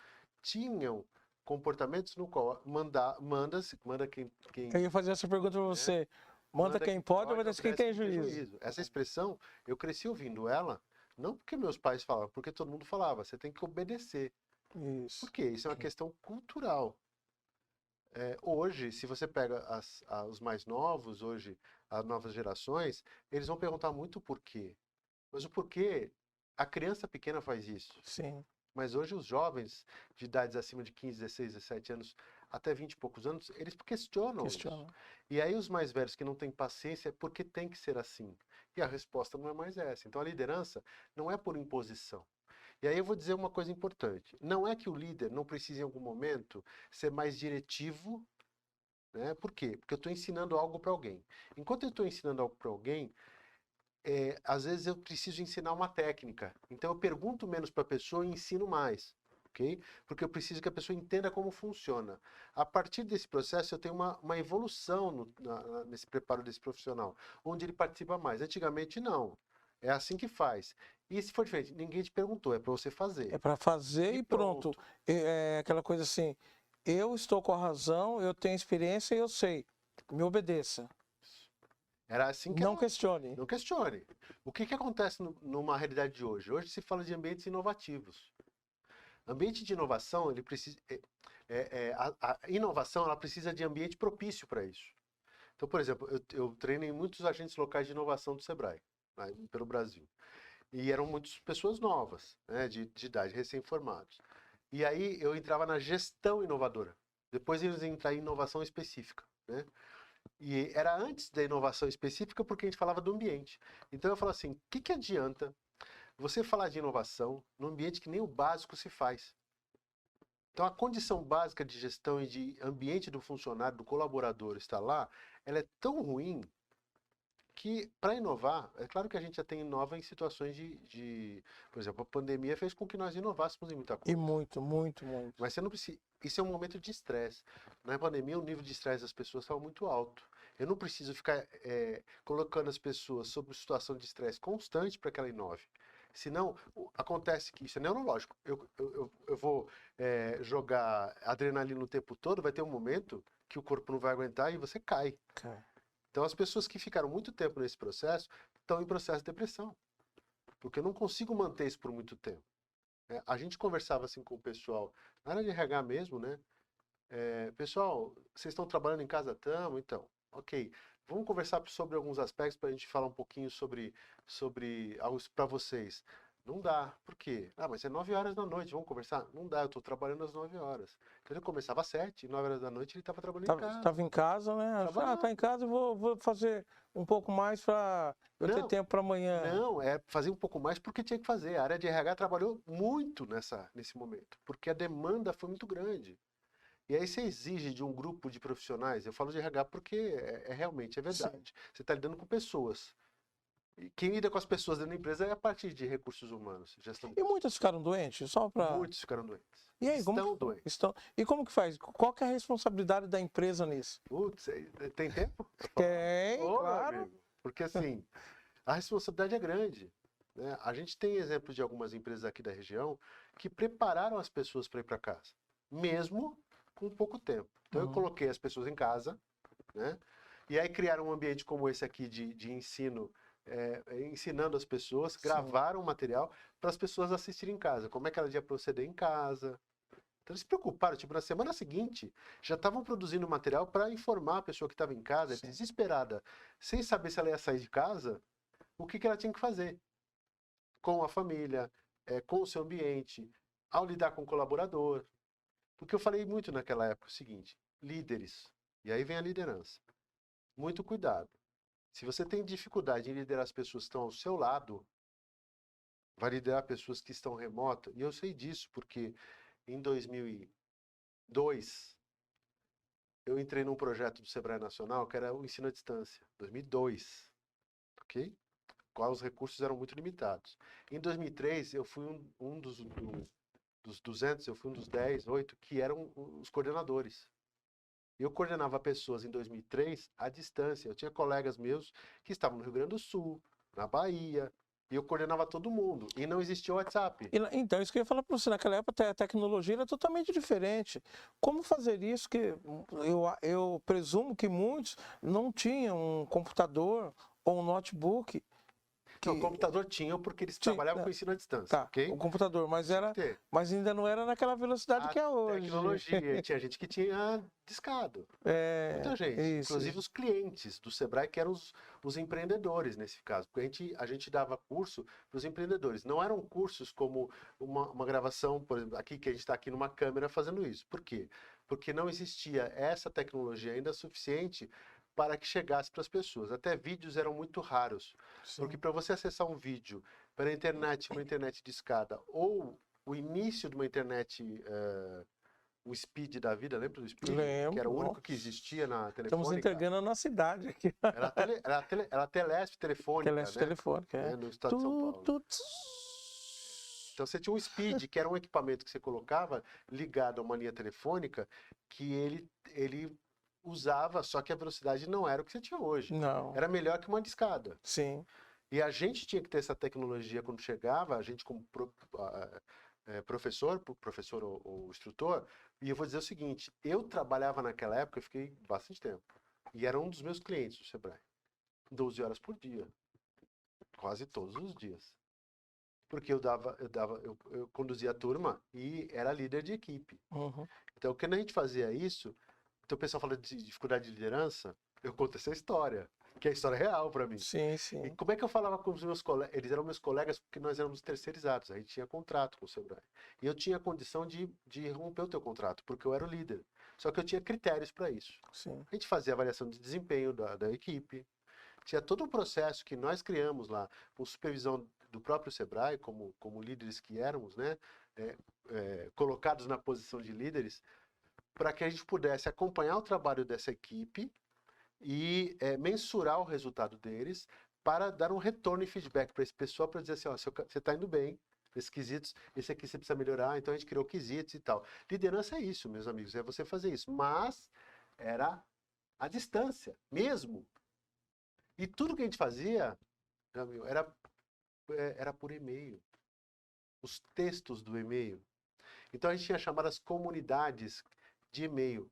tinham comportamentos no qual manda quem Eu ia fazer essa pergunta para você. Manda quem pode, ou manda quem tem juízo? Essa expressão, eu cresci ouvindo ela, não porque meus pais falavam, porque todo mundo falava, você tem que obedecer. Isso. Por quê? Isso é uma questão cultural. Hoje, se você pega os mais novos, hoje, as novas gerações, eles vão perguntar muito o porquê. Mas o porquê, a criança pequena faz isso. Sim. Mas hoje os jovens de idades acima de 15, 16, 17 anos, até 20 e poucos anos, eles questionam isso. E aí os mais velhos que não têm paciência é porque tem que ser assim. E a resposta não é mais essa. Então a liderança não é por imposição. E aí eu vou dizer uma coisa importante. Não é que o líder não precise em algum momento ser mais diretivo, né? Por quê? Porque eu estou ensinando algo para alguém. Enquanto eu estou ensinando algo para alguém, às vezes eu preciso ensinar uma técnica. Então eu pergunto menos para a pessoa e ensino mais. Okay? Porque eu preciso que a pessoa entenda como funciona. A partir desse processo eu tenho uma evolução nesse preparo desse profissional, onde ele participa mais. Antigamente não. É assim que faz. E se for diferente, ninguém te perguntou, é para você fazer. É para fazer e pronto. É aquela coisa assim, eu estou com a razão, eu tenho experiência e eu sei. Me obedeça. Era assim que não questione. Não questione. O que acontece numa realidade de hoje? Hoje se fala de ambientes inovativos. Ambiente de inovação, ele precisa, a inovação ela precisa de ambiente propício para isso. Então, Então, por exemplo, eu treinei muitos agentes locais de inovação do Sebrae, né, pelo Brasil. E eram muitas pessoas novas, né, de idade, recém-formados. E aí eu entrava na gestão inovadora. Depois eles entraram em inovação específica, né? E era antes da inovação específica porque a gente falava do ambiente. Então eu falo assim, o que adianta você falar de inovação num ambiente que nem o básico se faz? Então a condição básica de gestão e de ambiente do funcionário, do colaborador estar lá, ela é tão ruim que para inovar, é claro que a gente já tem inova em situações por exemplo, a pandemia fez com que nós inovássemos em muita coisa. E muito, muito, muito. Mas você não precisa. Isso é um momento de estresse. Na pandemia, o nível de estresse das pessoas estava muito alto. Eu não preciso ficar colocando as pessoas sob situação de estresse constante para que ela inove. Senão, acontece que isso é neurológico. Eu vou jogar adrenalina o tempo todo, vai ter um momento que o corpo não vai aguentar e você cai. Então, as pessoas que ficaram muito tempo nesse processo estão em processo de depressão. Porque eu não consigo manter isso por muito tempo. A gente conversava assim com o pessoal, na área de RH mesmo, né? Pessoal, vocês estão trabalhando em casa? Tamo, então. Ok. Vamos conversar sobre alguns aspectos para a gente falar um pouquinho sobre algo para vocês. Não dá. Por quê? Ah, mas é 9 horas da noite, vamos conversar? Não dá, eu estou trabalhando às 9 horas. Então ele começava às 7, 9 horas da noite ele estava trabalhando em casa. Estava em casa, né? Tá em casa, vou fazer um pouco mais para eu ter tempo para amanhã. Não, fazer um pouco mais porque tinha que fazer. A área de RH trabalhou muito nesse momento, porque a demanda foi muito grande. E aí você exige de um grupo de profissionais, eu falo de RH porque realmente é verdade. Sim. Você está lidando com pessoas. E quem lida com as pessoas dentro da empresa é a partir de recursos humanos. E muitas ficaram doentes? Muitos ficaram doentes. E aí, doentes. E como que faz? Qual que é a responsabilidade da empresa nisso? Putz, tem tempo? Tem, claro. Amigo. Porque assim, a responsabilidade é grande. Né? A gente tem exemplos de algumas empresas aqui da região que prepararam as pessoas para ir para casa. Mesmo com pouco tempo. Então eu coloquei as pessoas em casa, né? E aí criaram um ambiente como esse aqui de ensino, ensinando as pessoas, gravaram o material para as pessoas assistirem em casa. Como é que ela ia proceder em casa. Então eles se preocuparam, tipo, na semana seguinte, já estavam produzindo material para informar a pessoa que estava em casa, desesperada, sem saber se ela ia sair de casa, o que ela tinha que fazer com a família, com o seu ambiente, ao lidar com o colaborador. Porque eu falei muito naquela época o seguinte, líderes, e aí vem a liderança. Muito cuidado. Se você tem dificuldade em liderar as pessoas que estão ao seu lado, vai liderar pessoas que estão remotas, e eu sei disso porque em 2002, eu entrei num projeto do Sebrae Nacional que era o ensino à distância. 2002, ok? Qual os recursos eram muito limitados. Em 2003, eu fui um dos 200, eu fui um dos 10, 8, que eram os coordenadores. Eu coordenava pessoas em 2003 à distância. Eu tinha colegas meus que estavam no Rio Grande do Sul, na Bahia, e eu coordenava todo mundo. E não existia o WhatsApp. Então, isso que eu ia falar para você. Naquela época, a tecnologia era totalmente diferente. Como fazer isso? Que eu presumo que muitos não tinham um computador ou um notebook. O computador tinha, porque eles trabalhavam com ensino à distância. Tá, okay? o computador, mas ainda não era naquela velocidade que é hoje. Tecnologia. Tinha gente que tinha discado. Muita gente. Inclusive os clientes do Sebrae, que eram os empreendedores nesse caso. Porque a gente dava curso para os empreendedores. Não eram cursos como uma gravação, por exemplo, aqui que a gente está aqui numa câmera fazendo isso. Por quê? Porque não existia essa tecnologia ainda suficiente para que chegasse para as pessoas. Até vídeos eram muito raros. Sim. Porque para você acessar um vídeo pela internet, uma internet de escada, ou o início de uma internet, o Speed da vida, lembra do Speed? Lembro. Que era o único que existia na telefônica. Estamos entregando a nossa cidade aqui. Era Telesp telefônica, Telesp telefônica, no estado de São Paulo. Então você tinha um Speed, que era um equipamento que você colocava ligado a uma linha telefônica, que ele usava, só que a velocidade não era o que você tinha hoje. Não. Era melhor que uma discada. Sim. E a gente tinha que ter essa tecnologia quando chegava, a gente como professor ou instrutor, e eu vou dizer o seguinte, eu trabalhava naquela época, eu fiquei bastante tempo, e era um dos meus clientes do Sebrae, 12 horas por dia, quase todos os dias. Porque eu conduzia a turma e era líder de equipe. Uhum. Então, quando a gente fazia isso, então o pessoal fala de dificuldade de liderança, eu conto essa história, que é a história real para mim. Sim, E sim. como é que eu falava com os meus colegas? Eles eram meus colegas porque nós éramos terceirizados, a gente tinha contrato com o Sebrae. E eu tinha condição de romper o teu contrato, porque eu era o líder. Só que eu tinha critérios para isso. Sim. A gente fazia avaliação de desempenho da equipe, tinha todo um processo que nós criamos lá, com supervisão do próprio Sebrae, como líderes que éramos, né? Colocados na posição de líderes, para que a gente pudesse acompanhar o trabalho dessa equipe e mensurar o resultado deles para dar um retorno e feedback para esse pessoal, para dizer assim, ó, você está indo bem nesses quesitos, esse aqui você precisa melhorar, então a gente criou quesitos e tal. Liderança é isso, meus amigos, é você fazer isso, mas era à distância, mesmo. E tudo que a gente fazia, era por e-mail. Os textos do e-mail. Então a gente tinha chamadas comunidades de e-mail.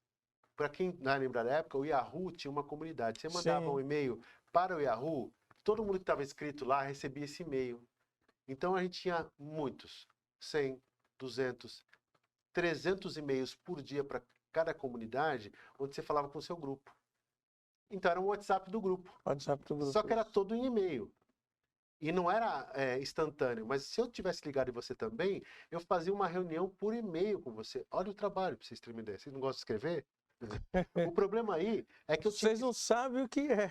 Para quem não lembra da época, o Yahoo tinha uma comunidade. Você mandava um e-mail para o Yahoo, todo mundo que estava inscrito lá recebia esse e-mail. Então a gente tinha muitos, 100, 200, 300 e-mails por dia para cada comunidade, onde você falava com o seu grupo. Então era um WhatsApp do grupo. WhatsApp do grupo. Só que era todo em e-mail. E não era instantâneo, mas se eu tivesse ligado em você também, eu fazia uma reunião por e-mail com você. Olha o trabalho, para vocês terem uma ideia. Vocês não gostam de escrever? O problema aí é que eu tinha... Vocês não sabem o que é.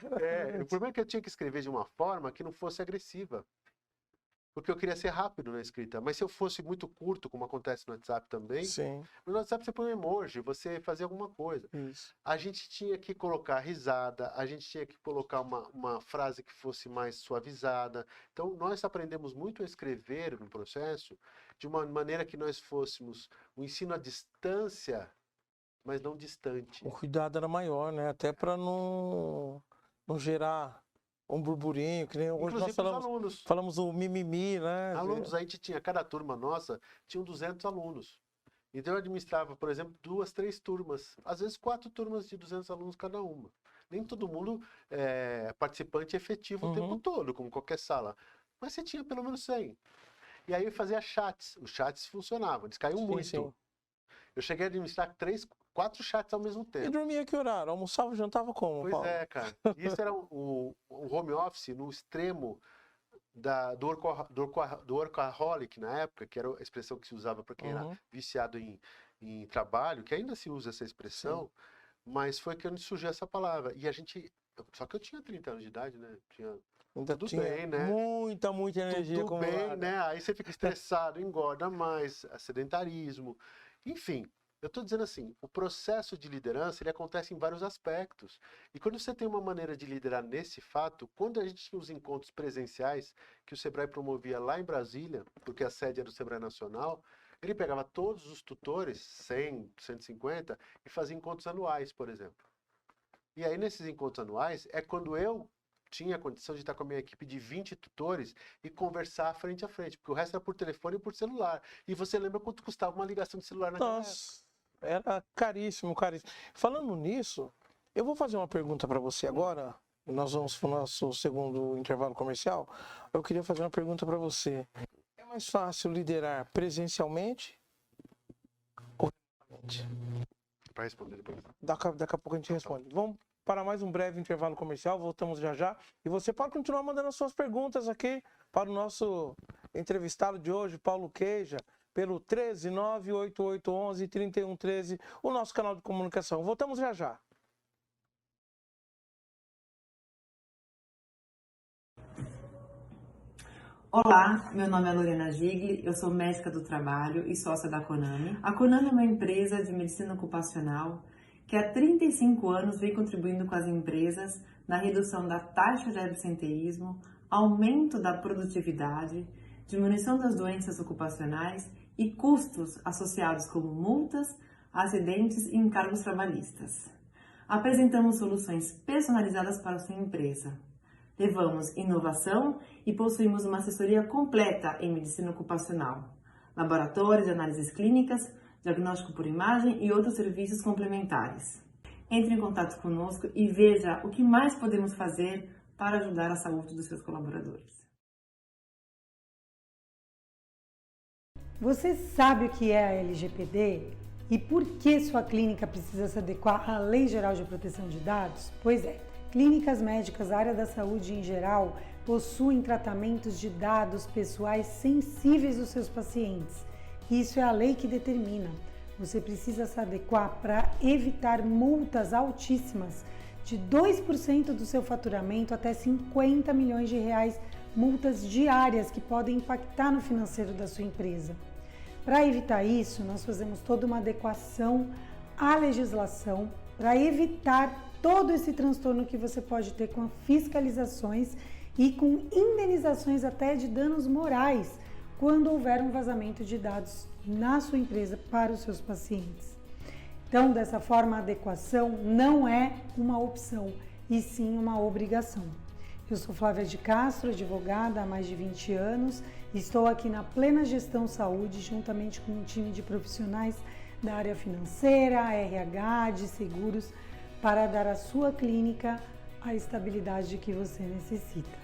O problema é que eu tinha que escrever de uma forma que não fosse agressiva. Porque eu queria ser rápido na escrita. Mas se eu fosse muito curto, como acontece no WhatsApp também, Sim. no WhatsApp você põe um emoji, você fazia alguma coisa. Isso. A gente tinha que colocar risada, a gente tinha que colocar uma frase que fosse mais suavizada. Então, nós aprendemos muito a escrever no processo de uma maneira que nós fôssemos um ensino à distância, mas não distante. O cuidado era maior, né? Até para não gerar um burburinho, que nem hoje nós falamos o mimimi, né? Alunos, a gente tinha, cada turma nossa, tinha 200 alunos. Então eu administrava, por exemplo, 2, 3 turmas. Às vezes 4 turmas de 200 alunos cada uma. Nem todo mundo é participante efetivo o tempo todo, como qualquer sala. Mas você tinha pelo menos 100. E aí eu fazia chats. Os chats funcionavam, eles caíam muito. Sim. Eu cheguei a administrar 3, 4 chats ao mesmo tempo. E dormia que horário? Almoçava, jantava como, Pois Paulo? Cara. Isso era um home office no extremo do workaholic na época, que era a expressão que se usava para quem era viciado em trabalho, que ainda se usa essa expressão, sim, mas foi que onde surgiu essa palavra. E a gente... Só que eu tinha 30 anos de idade, né? Ainda tudo tinha bem, né? Muita energia tudo bem, né? Aí você fica estressado, engorda mais, sedentarismo, enfim. Eu estou dizendo assim, o processo de liderança, ele acontece em vários aspectos. E quando você tem uma maneira de liderar nesse fato, quando a gente tinha os encontros presenciais que o Sebrae promovia lá em Brasília, porque a sede era do Sebrae Nacional, ele pegava todos os tutores, 100, 150, e fazia encontros anuais, por exemplo. E aí, nesses encontros anuais, é quando eu tinha a condição de estar com a minha equipe de 20 tutores e conversar frente a frente, porque o resto era por telefone e por celular. E você lembra quanto custava uma ligação de celular naquela época? Era caríssimo, caríssimo. Falando nisso, eu vou fazer uma pergunta para você agora. Nós vamos para o nosso segundo intervalo comercial. Eu queria fazer uma pergunta para você. É mais fácil liderar presencialmente ou remotamente? Para responder depois. Daqui a pouco a gente responde. Vamos para mais um breve intervalo comercial. Voltamos já já. E você pode continuar mandando as suas perguntas aqui para o nosso entrevistado de hoje, Paulo Queija, pelo 13988113113, o nosso canal de comunicação. Voltamos já já. Olá, meu nome é Lorena Gigli, eu sou médica do trabalho e sócia da Conami. A Conami é uma empresa de medicina ocupacional que há 35 anos vem contribuindo com as empresas na redução da taxa de absenteísmo, aumento da produtividade, diminuição das doenças ocupacionais e custos associados como multas, acidentes e encargos trabalhistas. Apresentamos soluções personalizadas para a sua empresa. Levamos inovação e possuímos uma assessoria completa em medicina ocupacional, laboratórios de análises clínicas, diagnóstico por imagem e outros serviços complementares. Entre em contato conosco e veja o que mais podemos fazer para ajudar a saúde dos seus colaboradores. Você sabe o que é a LGPD e por que sua clínica precisa se adequar à Lei Geral de Proteção de Dados? Pois é. Clínicas médicas da área da saúde em geral possuem tratamentos de dados pessoais sensíveis dos seus pacientes. Isso é a lei que determina. Você precisa se adequar para evitar multas altíssimas, de 2% do seu faturamento até 50 milhões de reais, multas diárias que podem impactar no financeiro da sua empresa. Para evitar isso, nós fazemos toda uma adequação à legislação para evitar todo esse transtorno que você pode ter com fiscalizações e com indenizações até de danos morais quando houver um vazamento de dados na sua empresa para os seus pacientes. Então, dessa forma, a adequação não é uma opção, e sim uma obrigação. Eu sou Flávia de Castro, advogada há mais de 20 anos, e estou aqui na Plena Gestão Saúde, juntamente com um time de profissionais da área financeira, RH, de seguros, para dar à sua clínica a estabilidade que você necessita.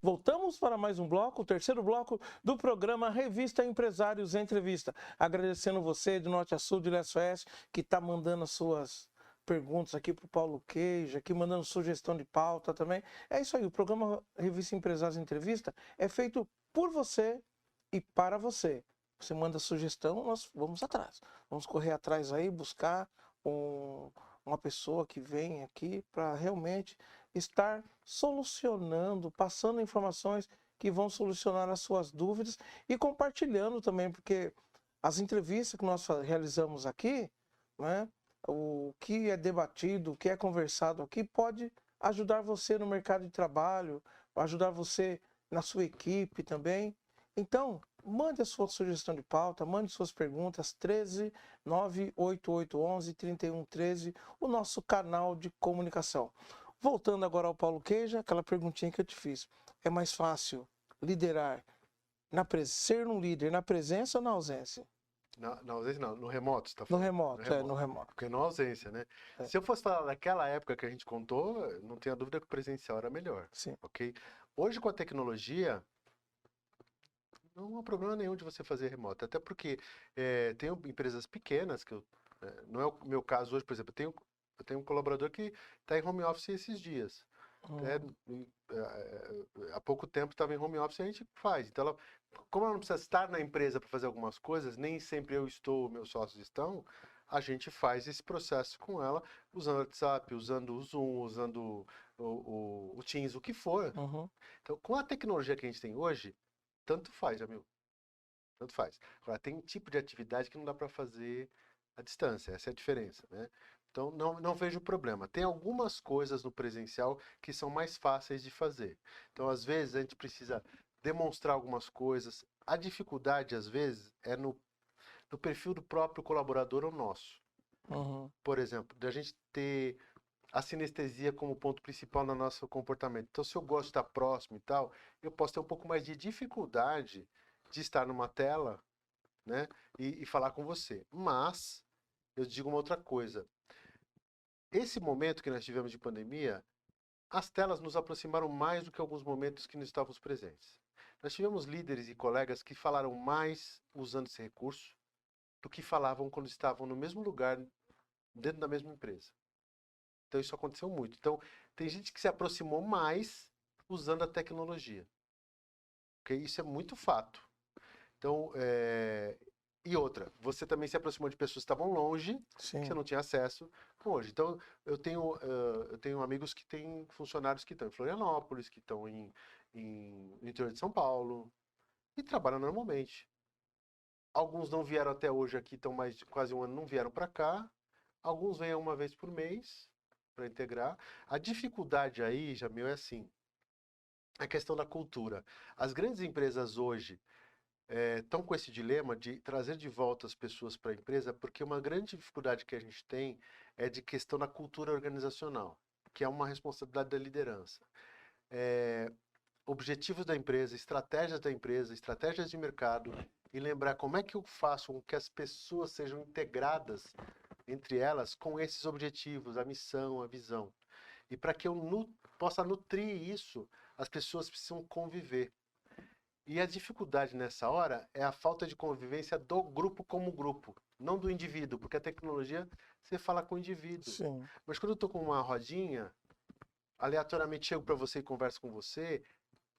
Voltamos para mais um bloco, o terceiro bloco do programa Revista Empresários Entrevista. Agradecendo você de norte a sul, de leste a oeste, que está mandando as suas perguntas aqui para o Paulo Queijo, aqui mandando sugestão de pauta também. É isso aí, o programa Revista Empresários Entrevista é feito por você e para você. Você manda sugestão, nós vamos atrás. Vamos correr atrás aí, buscar uma pessoa que vem aqui para realmente estar solucionando, passando informações que vão solucionar as suas dúvidas e compartilhando também, porque as entrevistas que nós realizamos aqui, né, o que é debatido, o que é conversado aqui pode ajudar você no mercado de trabalho, ajudar você na sua equipe também. Então, mande a sua sugestão de pauta, mande suas perguntas, 13 98811 3113, o nosso canal de comunicação. Voltando agora ao Paulo Queijo, aquela perguntinha que eu te fiz. É mais fácil liderar, ser um líder na presença ou na ausência? Na ausência não, no remoto, você tá No falando? remoto, no remoto. Porque na ausência, né? É. Se eu fosse falar daquela época que a gente contou, não tenha dúvida que o presencial era melhor, Sim. ok? Hoje, com a tecnologia, não há problema nenhum de você fazer remoto. Até porque tem empresas pequenas, não é o meu caso hoje, por exemplo, eu tenho um colaborador que está em home office esses dias. Há pouco tempo estava em home office e a gente faz. Então, como ela não precisa estar na empresa para fazer algumas coisas, nem sempre eu estou, meus sócios estão, a gente faz esse processo com ela, usando o WhatsApp, usando o Zoom, usando o Teams, o que for. Uhum. Então, com a tecnologia que a gente tem hoje, tanto faz, Jamil. Tanto faz. Agora, tem um tipo de atividade que não dá para fazer à distância, essa é a diferença, né? Então, não vejo problema. Tem algumas coisas no presencial que são mais fáceis de fazer. Então, às vezes, a gente precisa demonstrar algumas coisas. A dificuldade, às vezes, é no perfil do próprio colaborador ou nosso. Uhum. Por exemplo, da gente ter a sinestesia como ponto principal no nosso comportamento. Então, se eu gosto de estar próximo e tal, eu posso ter um pouco mais de dificuldade de estar numa tela, né, e falar com você. Mas, eu digo uma outra coisa. Esse momento que nós tivemos de pandemia, as telas nos aproximaram mais do que alguns momentos que não estávamos presentes. Nós tivemos líderes e colegas que falaram mais usando esse recurso do que falavam quando estavam no mesmo lugar, dentro da mesma empresa. Então isso aconteceu muito. Então tem gente que se aproximou mais usando a tecnologia. Okay? Isso é muito fato. Então, e outra, você também se aproximou de pessoas que estavam longe, Sim. que você não tinha acesso hoje. Então, eu tenho amigos que têm funcionários que estão em Florianópolis, que estão no interior de São Paulo, e trabalham normalmente. Alguns não vieram até hoje aqui, estão mais de quase um ano, não vieram para cá. Alguns vêm uma vez por mês para integrar. A dificuldade aí, Jamil, é assim, a questão da cultura. As grandes empresas hoje estão com esse dilema de trazer de volta as pessoas para a empresa, porque uma grande dificuldade que a gente tem é de questão da cultura organizacional, que é uma responsabilidade da liderança. Objetivos da empresa, estratégias de mercado, e lembrar como é que eu faço com que as pessoas sejam integradas entre elas com esses objetivos, a missão, a visão. E para que eu possa nutrir isso, as pessoas precisam conviver. E a dificuldade nessa hora é a falta de convivência do grupo como grupo, não do indivíduo, porque a tecnologia, você fala com o indivíduo. Sim. Mas quando eu estou com uma rodinha, aleatoriamente chego para você e converso com você,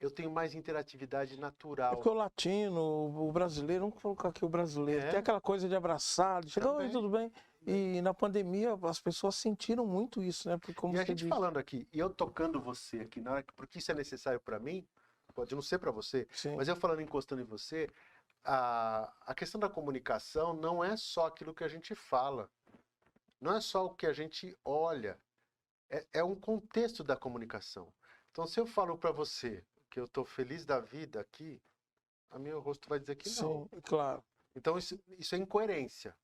eu tenho mais interatividade É natural. porque o latino, o brasileiro, vamos colocar aqui o brasileiro, É. tem aquela coisa de abraçar, de chegar, oi, Também. tudo bem? E na pandemia as pessoas sentiram muito isso, né? Porque como E a você gente disse, falando aqui, e eu tocando você aqui, na hora porque isso é necessário para mim, pode não ser para você, sim, mas eu falando, encostando em você, a questão da comunicação não é só aquilo que a gente fala, não é só o que a gente olha, é um contexto da comunicação. Então, se eu falo para você que eu estou feliz da vida aqui, a meu rosto vai dizer que não. sim, claro. Então, isso é incoerência.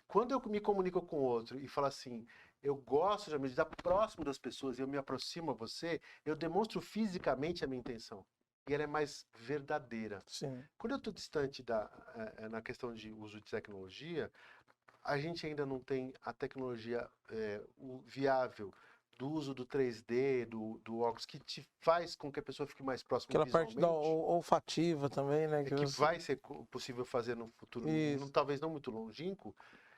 Quando eu me comunico com o outro e falo assim, eu gosto de me estar próximo das pessoas e eu me aproximo a você, eu demonstro fisicamente a minha intenção. E ela é mais verdadeira. Sim. Quando eu estou distante na questão de uso de tecnologia, a gente ainda não tem a tecnologia viável do uso do 3D, do óculos, que te faz com que a pessoa fique mais próxima Aquela parte da visualmente. olfativa também, né? Que vai ser possível fazer no futuro, Isso. talvez não muito longínquo,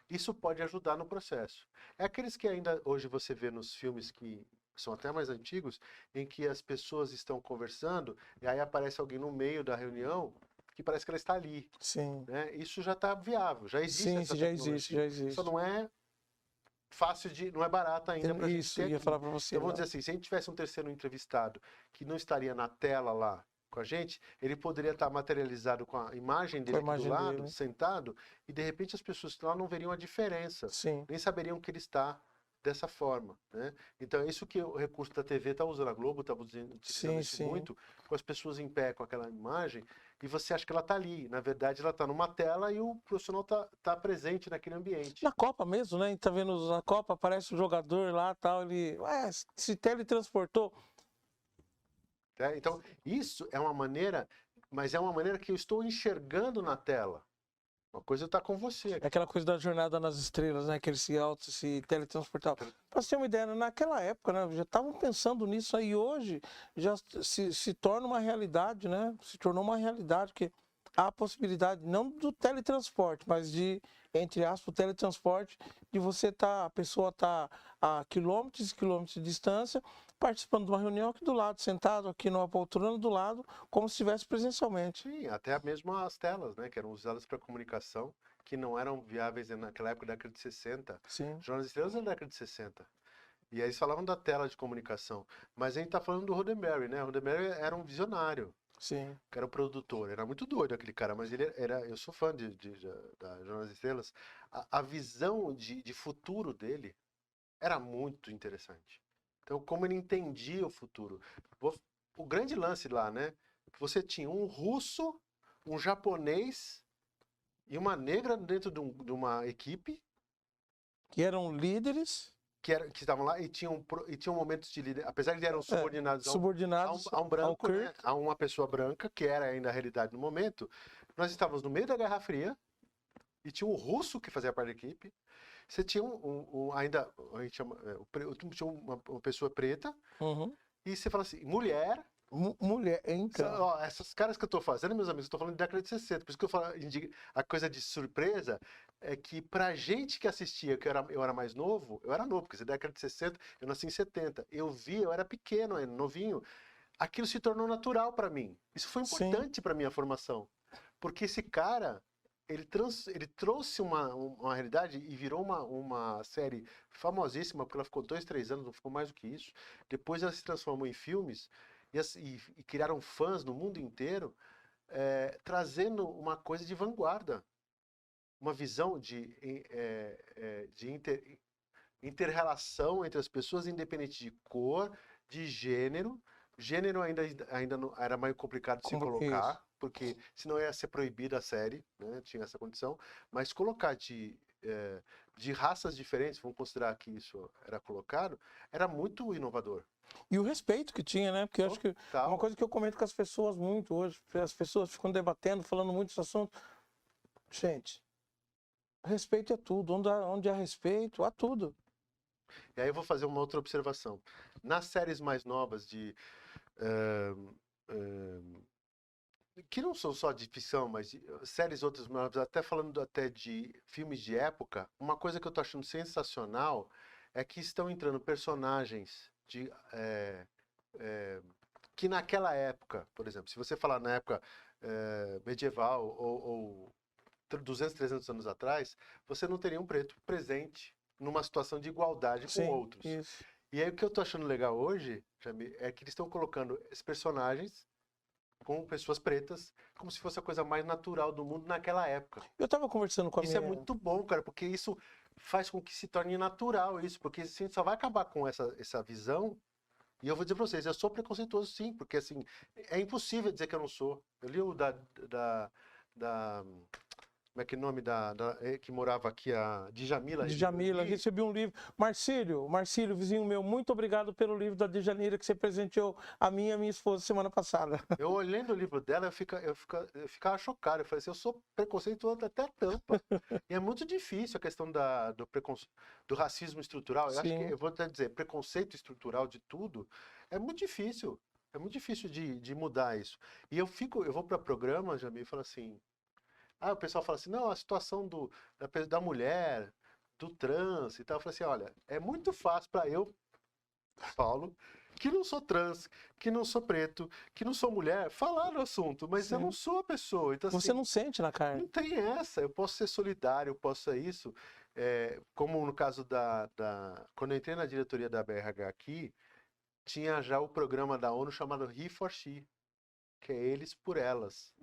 isso pode ajudar no processo. É aqueles que ainda hoje você vê nos filmes que são até mais antigos, em que as pessoas estão conversando e aí aparece alguém no meio da reunião que parece que ela está ali. Sim. Né? Isso já está viável, já existe Sim, essa já tecnologia. existe, já existe. Só não é fácil não é barato ainda para a gente Isso, ter ia aqui. falar para você. Então vamos não. dizer assim, se a gente tivesse um terceiro entrevistado que não estaria na tela lá com a gente, ele poderia estar materializado com a imagem dele Com a aqui do imagem lado, dele. sentado, e de repente as pessoas que lá não veriam a diferença, Sim, nem saberiam que ele está dessa forma, né? Então é isso que o recurso da TV está usando, a Globo está utilizando Sim, isso sim. muito, com as pessoas em pé com aquela imagem, e você acha que ela está ali, na verdade ela está numa tela e o profissional está presente naquele ambiente. na Copa mesmo, né? A gente tá vendo na Copa, aparece o jogador lá tal, ele se teletransportou. Então, isso é uma maneira, mas é uma maneira que eu estou enxergando na tela. Uma coisa está com você. É aquela coisa da jornada nas estrelas, né? Que ele se teletransportava. Pra você ter uma ideia, naquela época, né? Já estavam pensando nisso aí, hoje já se torna uma realidade, né? Se tornou uma realidade, que há a possibilidade, não do teletransporte, mas de, entre aspas, o teletransporte, de você a pessoa tá a quilômetros e quilômetros de distância, participando de uma reunião aqui do lado, sentado aqui numa poltrona do lado, como se estivesse presencialmente. Sim, até mesmo as telas, né? Que eram usadas para comunicação, que não eram viáveis naquela época, década de 60. Sim. Jornal das Estrelas era da década de 60. E aí eles falavam da tela de comunicação. Mas a gente está falando do Roddenberry, né? O Roddenberry era um visionário, Sim. que era o produtor. Era muito doido aquele cara, mas ele era. Eu sou fã da Jornal das Estrelas. A visão de futuro dele era muito interessante. Então, como ele entendia o futuro. O grande lance lá, né? Você tinha um russo, um japonês e uma negra dentro de uma equipe Que eram líderes. que estavam lá e tinham momentos de líder. Apesar de eles eram subordinados Subordinados a um branco, ao né? Kirk. A uma pessoa branca, que era ainda a realidade no momento, nós estávamos no meio da Guerra Fria e tinha um russo que fazia parte da equipe. Você tinha ainda, a gente chama, tinha uma pessoa preta, Uhum. e você fala assim, mulher. Mulher, então. Ó, essas caras que eu tô fazendo, meus amigos, eu tô falando de década de 60. Por isso que eu falo, a coisa de surpresa é que pra gente que assistia, que eu era mais novo, eu era novo, porque década de 60, eu nasci em 70. Eu vi, eu era pequeno ainda, novinho. Aquilo se tornou natural pra mim. Isso foi importante pra minha formação. Porque esse cara, ele trouxe uma realidade e virou uma série famosíssima, porque ela ficou 2, 3 anos, não ficou mais do que isso. Depois ela se transformou em filmes e criaram fãs no mundo inteiro, trazendo uma coisa de vanguarda. Uma visão de inter-relação entre as pessoas, independente de cor, de gênero. Gênero ainda não, era mais complicado de se colocar, porque senão ia ser proibida a série, né? Tinha essa condição. Mas colocar de raças diferentes, vamos considerar que isso era colocado, era muito inovador. E o respeito que tinha, né? Porque eu acho que é uma coisa que eu comento com as pessoas muito hoje, as pessoas ficam debatendo, falando muito desse assunto. Gente, respeito é tudo. Onde há respeito, há tudo. E aí eu vou fazer uma outra observação. Nas séries mais novas que não são só de ficção, mas séries outras novas, até falando até de filmes de época, uma coisa que eu tô achando sensacional é que estão entrando personagens que naquela época, por exemplo, se você falar na época medieval ou 200, 300 anos atrás, você não teria um preto presente numa situação de igualdade com Sim, outros. isso. E aí o que eu tô achando legal hoje, Jamie, é que eles estão colocando esses personagens com pessoas pretas, como se fosse a coisa mais natural do mundo naquela época. Eu tava conversando com a Isso minha... é muito bom, cara, porque isso faz com que se torne natural isso, porque assim, a gente só vai acabar com essa visão. E eu vou dizer pra vocês, eu sou preconceituoso sim, porque assim, é impossível dizer que eu não sou. Eu li o como é que é o nome que morava aqui, a Djamila. Djamila, recebi um livro. Marcílio, vizinho meu, muito obrigado pelo livro da Djanira que você presenteou a mim e a minha esposa semana passada. Eu olhando o livro dela, eu ficava chocado. Eu falei assim, eu sou preconceituoso até a tampa. E é muito difícil a questão do racismo estrutural. Eu acho que, eu vou até dizer, preconceito estrutural de tudo, é muito difícil. É muito difícil de mudar isso. E eu vou para programas, Jamil, e falo assim... o pessoal fala assim, não, a situação da mulher, do trans e tal. Eu falo assim, olha, é muito fácil para eu, Paulo, que não sou trans, que não sou preto, que não sou mulher, falar no assunto, mas eu não sou a pessoa. Então, você assim, não sente na carne. não tem essa, eu posso ser solidário, eu posso ser isso. Como no caso quando eu entrei na diretoria da BRH aqui, tinha já o programa da ONU chamado He4She, que é Eles por Elas.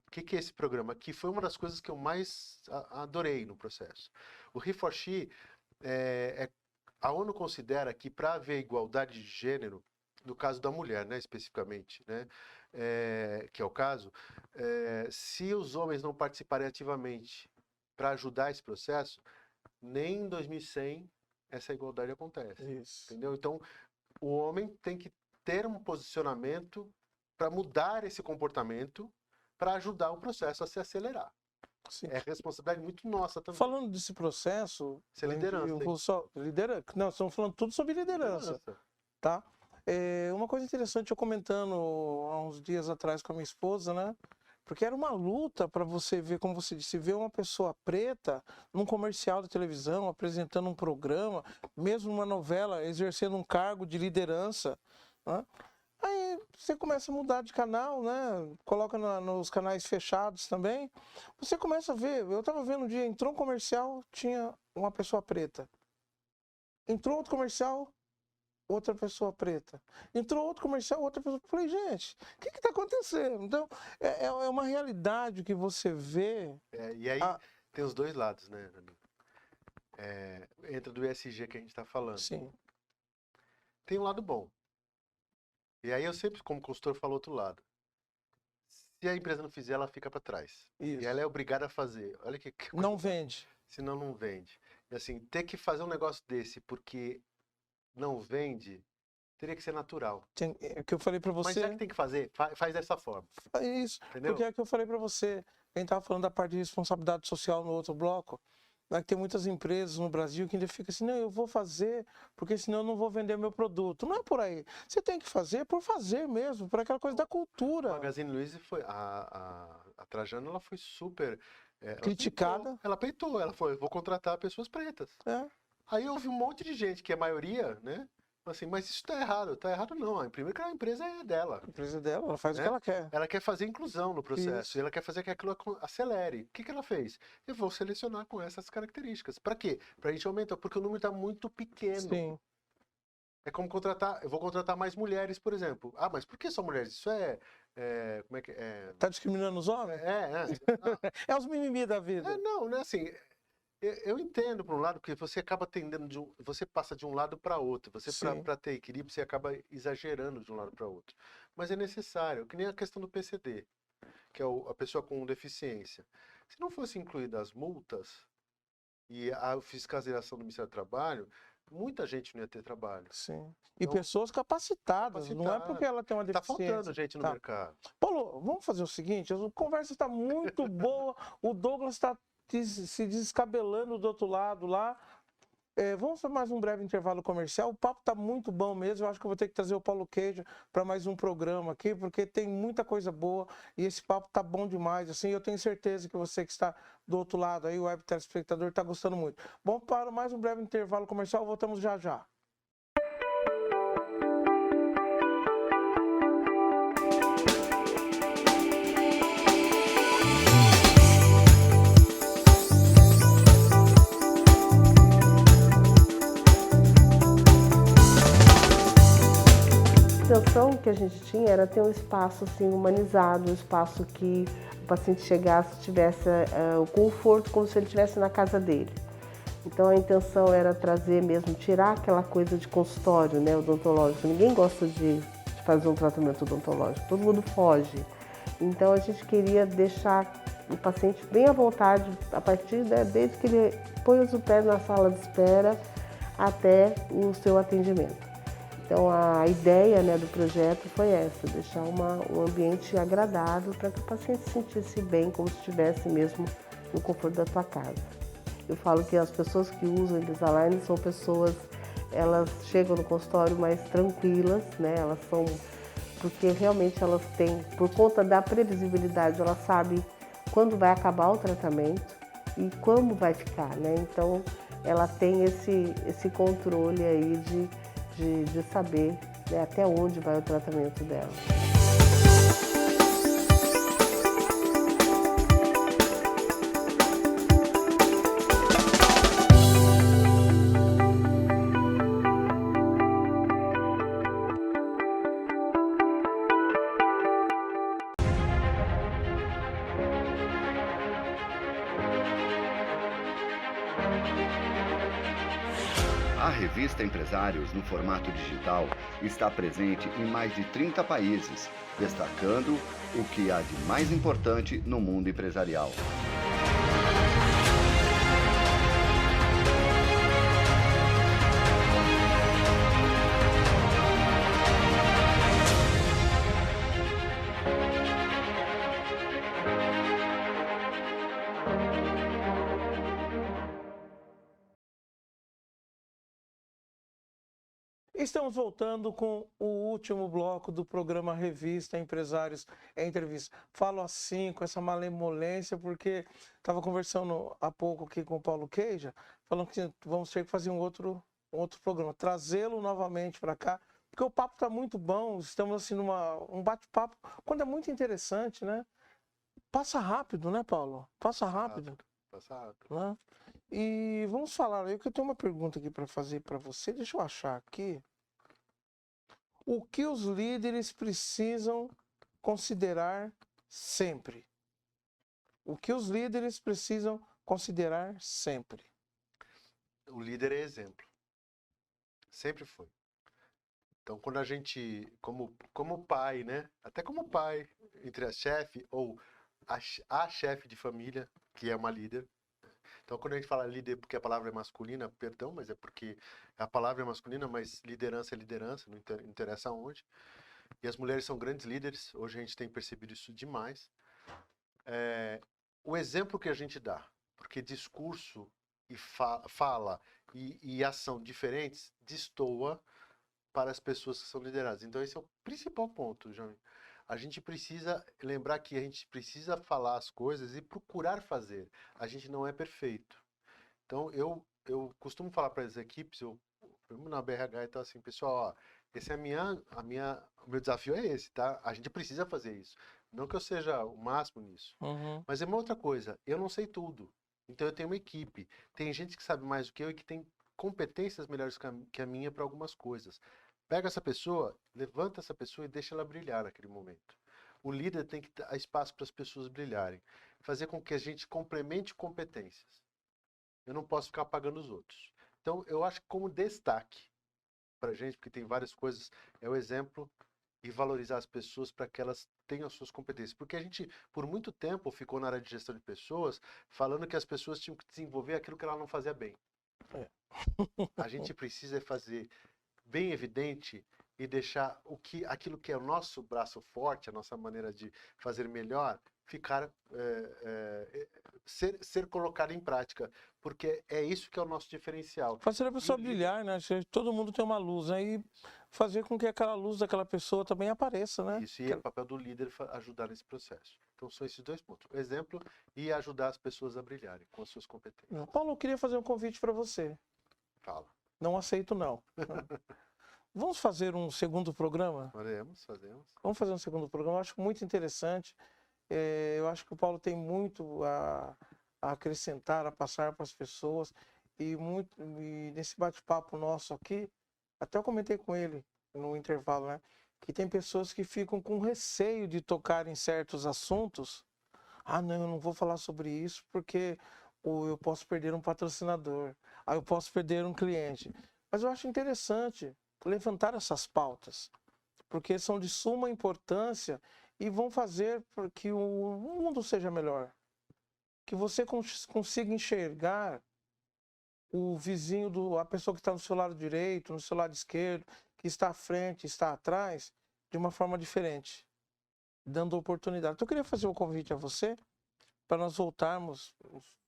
O que é esse programa? Que foi uma das coisas que eu mais adorei no processo. O He4She, a ONU considera que para haver igualdade de gênero, no caso da mulher, né, especificamente, né, que é o caso, se os homens não participarem ativamente para ajudar esse processo, nem em 2100 essa igualdade acontece. Isso. Entendeu? Então, o homem tem que ter um posicionamento para mudar esse comportamento, para ajudar o processo a se acelerar. Sim. É responsabilidade muito nossa também. Falando desse processo... Você é liderança. Eu vou só... Não, estamos falando tudo sobre liderança. Tá? Uma coisa interessante, eu comentando há uns dias atrás com a minha esposa, né? Porque era uma luta para você ver, como você disse, ver uma pessoa preta num comercial de televisão, apresentando um programa, mesmo numa novela, exercendo um cargo de liderança, né? Aí você começa a mudar de canal, né? Coloca nos canais fechados também. Você começa a ver. Eu estava vendo um dia, entrou um comercial, tinha uma pessoa preta. Entrou outro comercial, outra pessoa preta. Entrou outro comercial, outra pessoa. Eu falei, gente, o que está acontecendo? Então, é uma realidade que você vê. E aí tem os dois lados, né? Entra do ESG que a gente está falando. Sim. Tem um lado bom. E aí eu sempre, como consultor, falo outro lado. Se a empresa não fizer, ela fica para trás. Isso. E ela é obrigada a fazer. Olha que coisa. Não vende. Senão não vende. E assim, ter que fazer um negócio desse porque não vende, teria que ser natural. É o que eu falei para você. Mas já que tem que fazer, faz dessa forma. É isso. Entendeu? Porque é o que eu falei para você. A gente estava falando da parte de responsabilidade social no outro bloco. Tem muitas empresas no Brasil que ainda ficam assim, não, eu vou fazer, porque senão eu não vou vender meu produto. Não é por aí. Você tem que fazer por fazer mesmo, por aquela coisa da cultura. A Magazine Luiza foi, a Trajano, ela foi super... criticada. Ela peitou, ela falou, eu vou contratar pessoas pretas. Aí eu vi um monte de gente, que é a maioria, né? Assim, mas isso tá errado. Tá errado não. Primeiro que a empresa é dela. A empresa dela, ela faz o que ela quer. Ela quer fazer inclusão no processo. Isso. E ela quer fazer que aquilo acelere. O que ela fez? Eu vou selecionar com essas características. Para quê? Pra gente aumentar, porque o número tá muito pequeno. Sim. É como eu vou contratar mais mulheres, por exemplo. Mas por que só mulheres? Isso como é que é? Tá discriminando os homens? É os mimimi da vida. Não é assim... Eu entendo, por um lado, porque você acaba tendendo, você passa de um lado para outro. Você, para ter equilíbrio, você acaba exagerando de um lado para outro. Mas é necessário, que nem a questão do PCD, que é a pessoa com deficiência. Se não fosse incluída as multas e a fiscalização do Ministério do Trabalho, muita gente não ia ter trabalho. Sim. E então, pessoas capacitadas, não é porque ela tem uma deficiência. Está faltando gente no mercado. Paulo, vamos fazer o seguinte, a conversa está muito boa, o Douglas está se descabelando do outro lado lá. Vamos para mais um breve intervalo comercial. O papo está muito bom mesmo. Eu acho que eu vou ter que trazer o Paulo Queijo para mais um programa aqui, porque tem muita coisa boa e esse papo está bom demais. Assim, eu tenho certeza que você que está do outro lado aí, o web telespectador, está gostando muito. Bom, para mais um breve intervalo comercial, voltamos já já. que a gente tinha era ter um espaço assim, humanizado, um espaço que o paciente chegasse e tivesse o conforto como se ele estivesse na casa dele. Então a intenção era trazer mesmo, tirar aquela coisa de consultório, né, odontológico. Ninguém gosta de fazer um tratamento odontológico, todo mundo foge. Então a gente queria deixar o paciente bem à vontade, a partir desde que ele põe os pés na sala de espera até o seu atendimento. Então a ideia, né, do projeto foi essa, deixar um ambiente agradável para que o paciente se sentisse bem, como se estivesse mesmo no conforto da sua casa. Eu falo que as pessoas que usam Invisalign são pessoas, elas chegam no consultório mais tranquilas, né? Elas são, porque realmente elas têm, por conta da previsibilidade, elas sabem quando vai acabar o tratamento e como vai ficar, né? Então ela tem esse controle aí de saber, né, até onde vai o tratamento dela. A revista Empresários, no formato digital, está presente em mais de 30 países, destacando o que há de mais importante no mundo empresarial. Estamos voltando com o último bloco do programa Revista Empresários Entrevista. Falo assim, com essa malemolência, porque estava conversando há pouco aqui com o Paulo Queija, falando que vamos ter que fazer um outro programa, trazê-lo novamente para cá, porque o papo está muito bom, estamos assim um bate-papo, quando é muito interessante, né? Passa rápido, né, Paulo? Passa rápido. Passa rápido. Né? E vamos falar aí, que eu tenho uma pergunta aqui para fazer para você, deixa eu achar aqui. O que os líderes precisam considerar sempre? O que os líderes precisam considerar sempre? O líder é exemplo. Sempre foi. Então, quando a gente, como pai, né? Até como pai, entre a chefe ou a chefe de família, que é uma líder. Então, quando a gente fala líder porque a palavra é masculina, perdão, mas é porque a palavra é masculina, mas liderança é liderança, não interessa aonde. E as mulheres são grandes líderes, hoje a gente tem percebido isso demais. O exemplo que a gente dá, porque discurso e fala e ação diferentes destoa para as pessoas que são lideradas. Então, esse é o principal ponto, João. A gente precisa lembrar que a gente precisa falar as coisas e procurar fazer. A gente não é perfeito. Então, eu costumo falar para as equipes, eu na BRH, então assim, pessoal, ó, esse é o meu desafio é esse, tá? A gente precisa fazer isso. Não que eu seja o máximo nisso. Uhum. Mas é uma outra coisa, eu não sei tudo. Então, eu tenho uma equipe. Tem gente que sabe mais do que eu e que tem competências melhores que a minha para algumas coisas. Pega essa pessoa, levanta essa pessoa e deixa ela brilhar naquele momento. O líder tem que dar espaço para as pessoas brilharem. Fazer com que a gente complemente competências. Eu não posso ficar apagando os outros. Então, eu acho que como destaque para a gente, porque tem várias coisas, é o exemplo e valorizar as pessoas para que elas tenham as suas competências. Porque a gente, por muito tempo, ficou na área de gestão de pessoas falando que as pessoas tinham que desenvolver aquilo que ela não fazia bem. A gente precisa fazer bem evidente e deixar aquilo que é o nosso braço forte, a nossa maneira de fazer melhor, ficar ser colocado em prática, porque é isso que é o nosso diferencial. Fazer a pessoa brilhar, né? Todo mundo tem uma luz, aí né? Fazer com que aquela luz daquela pessoa também apareça, né? Isso, e é o papel do líder ajudar nesse processo. Então são esses dois pontos, o exemplo e ajudar as pessoas a brilharem com as suas competências. Paulo, eu queria fazer um convite para você. Fala. Não aceito, não. Vamos fazer um segundo programa? Fazemos. Vamos fazer um segundo programa, eu acho muito interessante. Eu acho que o Paulo tem muito a acrescentar, a passar para as pessoas. E nesse bate-papo nosso aqui, até eu comentei com ele no intervalo, né? que tem pessoas que ficam com receio de tocar em certos assuntos. Ah, não, eu não vou falar sobre isso porque ou eu posso perder um patrocinador, eu posso perder um cliente. Mas eu acho interessante levantar essas pautas, porque são de suma importância e vão fazer para que o mundo seja melhor. Que você consiga enxergar o vizinho, a pessoa que está no seu lado direito, no seu lado esquerdo, que está à frente, está atrás, de uma forma diferente, dando oportunidade. Então eu queria fazer um convite a você, para nós voltarmos,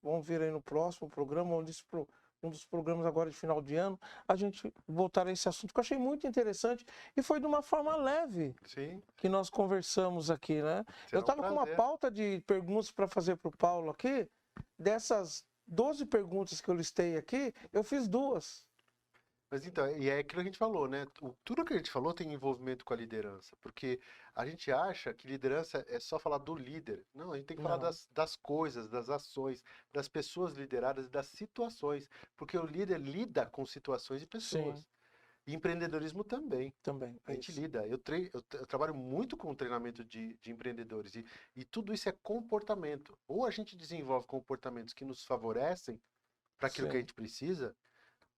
vamos vir aí no próximo programa, um dos programas agora de final de ano, a gente voltar a esse assunto que eu achei muito interessante e foi de uma forma leve. Sim. Que nós conversamos aqui, né? Eu estava com uma pauta de perguntas para fazer para o Paulo aqui, dessas 12 perguntas que eu listei aqui, eu fiz 2. Mas então, e é aquilo que a gente falou, né? Tudo que a gente falou tem envolvimento com a liderança, porque a gente acha que liderança é só falar do líder. Não, a gente tem que falar das coisas, das ações, das pessoas lideradas, das situações, porque o líder lida com situações e pessoas. Sim. E empreendedorismo também. Também. A gente lida. Eu trabalho muito com treinamento de empreendedores e tudo isso é comportamento. Ou a gente desenvolve comportamentos que nos favorecem para aquilo que a gente precisa,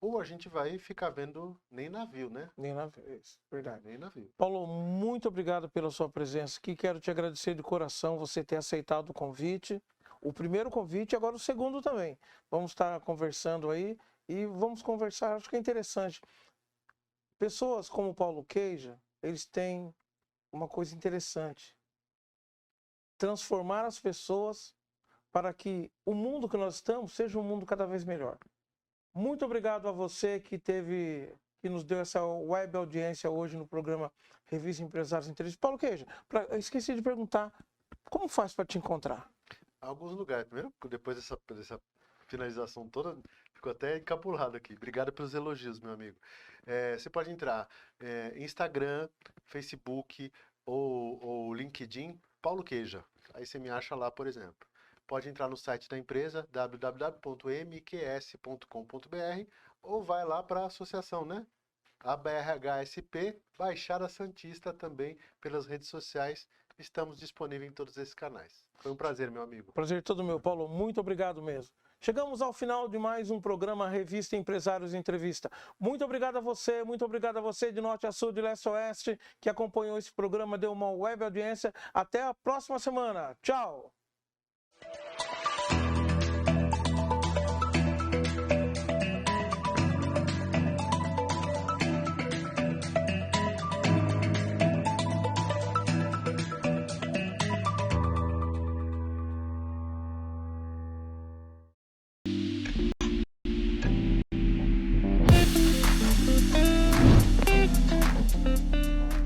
ou a gente vai ficar vendo nem navio, né? Nem navio, isso, verdade. Nem navio. Paulo, muito obrigado pela sua presença aqui. Quero te agradecer de coração você ter aceitado o convite. O primeiro convite e agora o segundo também. Vamos estar conversando aí e vamos conversar, acho que é interessante. Pessoas como o Paulo Queija, eles têm uma coisa interessante. Transformar as pessoas para que o mundo que nós estamos seja um mundo cada vez melhor. Muito obrigado a você que nos deu essa web audiência hoje no programa Revista Empresários Entrevista. Paulo Queija, esqueci de perguntar, como faz para te encontrar? Alguns lugares. Primeiro, depois dessa finalização toda, ficou até encapulado aqui. Obrigado pelos elogios, meu amigo. Você pode entrar Instagram, Facebook ou LinkedIn, Paulo Queija. Aí você me acha lá, por exemplo. Pode entrar no site da empresa, www.mqs.com.br, ou vai lá para a associação, né? A BRHSP, Baixada Santista também, pelas redes sociais. Estamos disponíveis em todos esses canais. Foi um prazer, meu amigo. Prazer todo meu, Paulo. Muito obrigado mesmo. Chegamos ao final de mais um programa Revista Empresários Entrevista. Muito obrigado a você de norte a sul, de leste a oeste, que acompanhou esse programa, deu uma web audiência. Até a próxima semana. Tchau!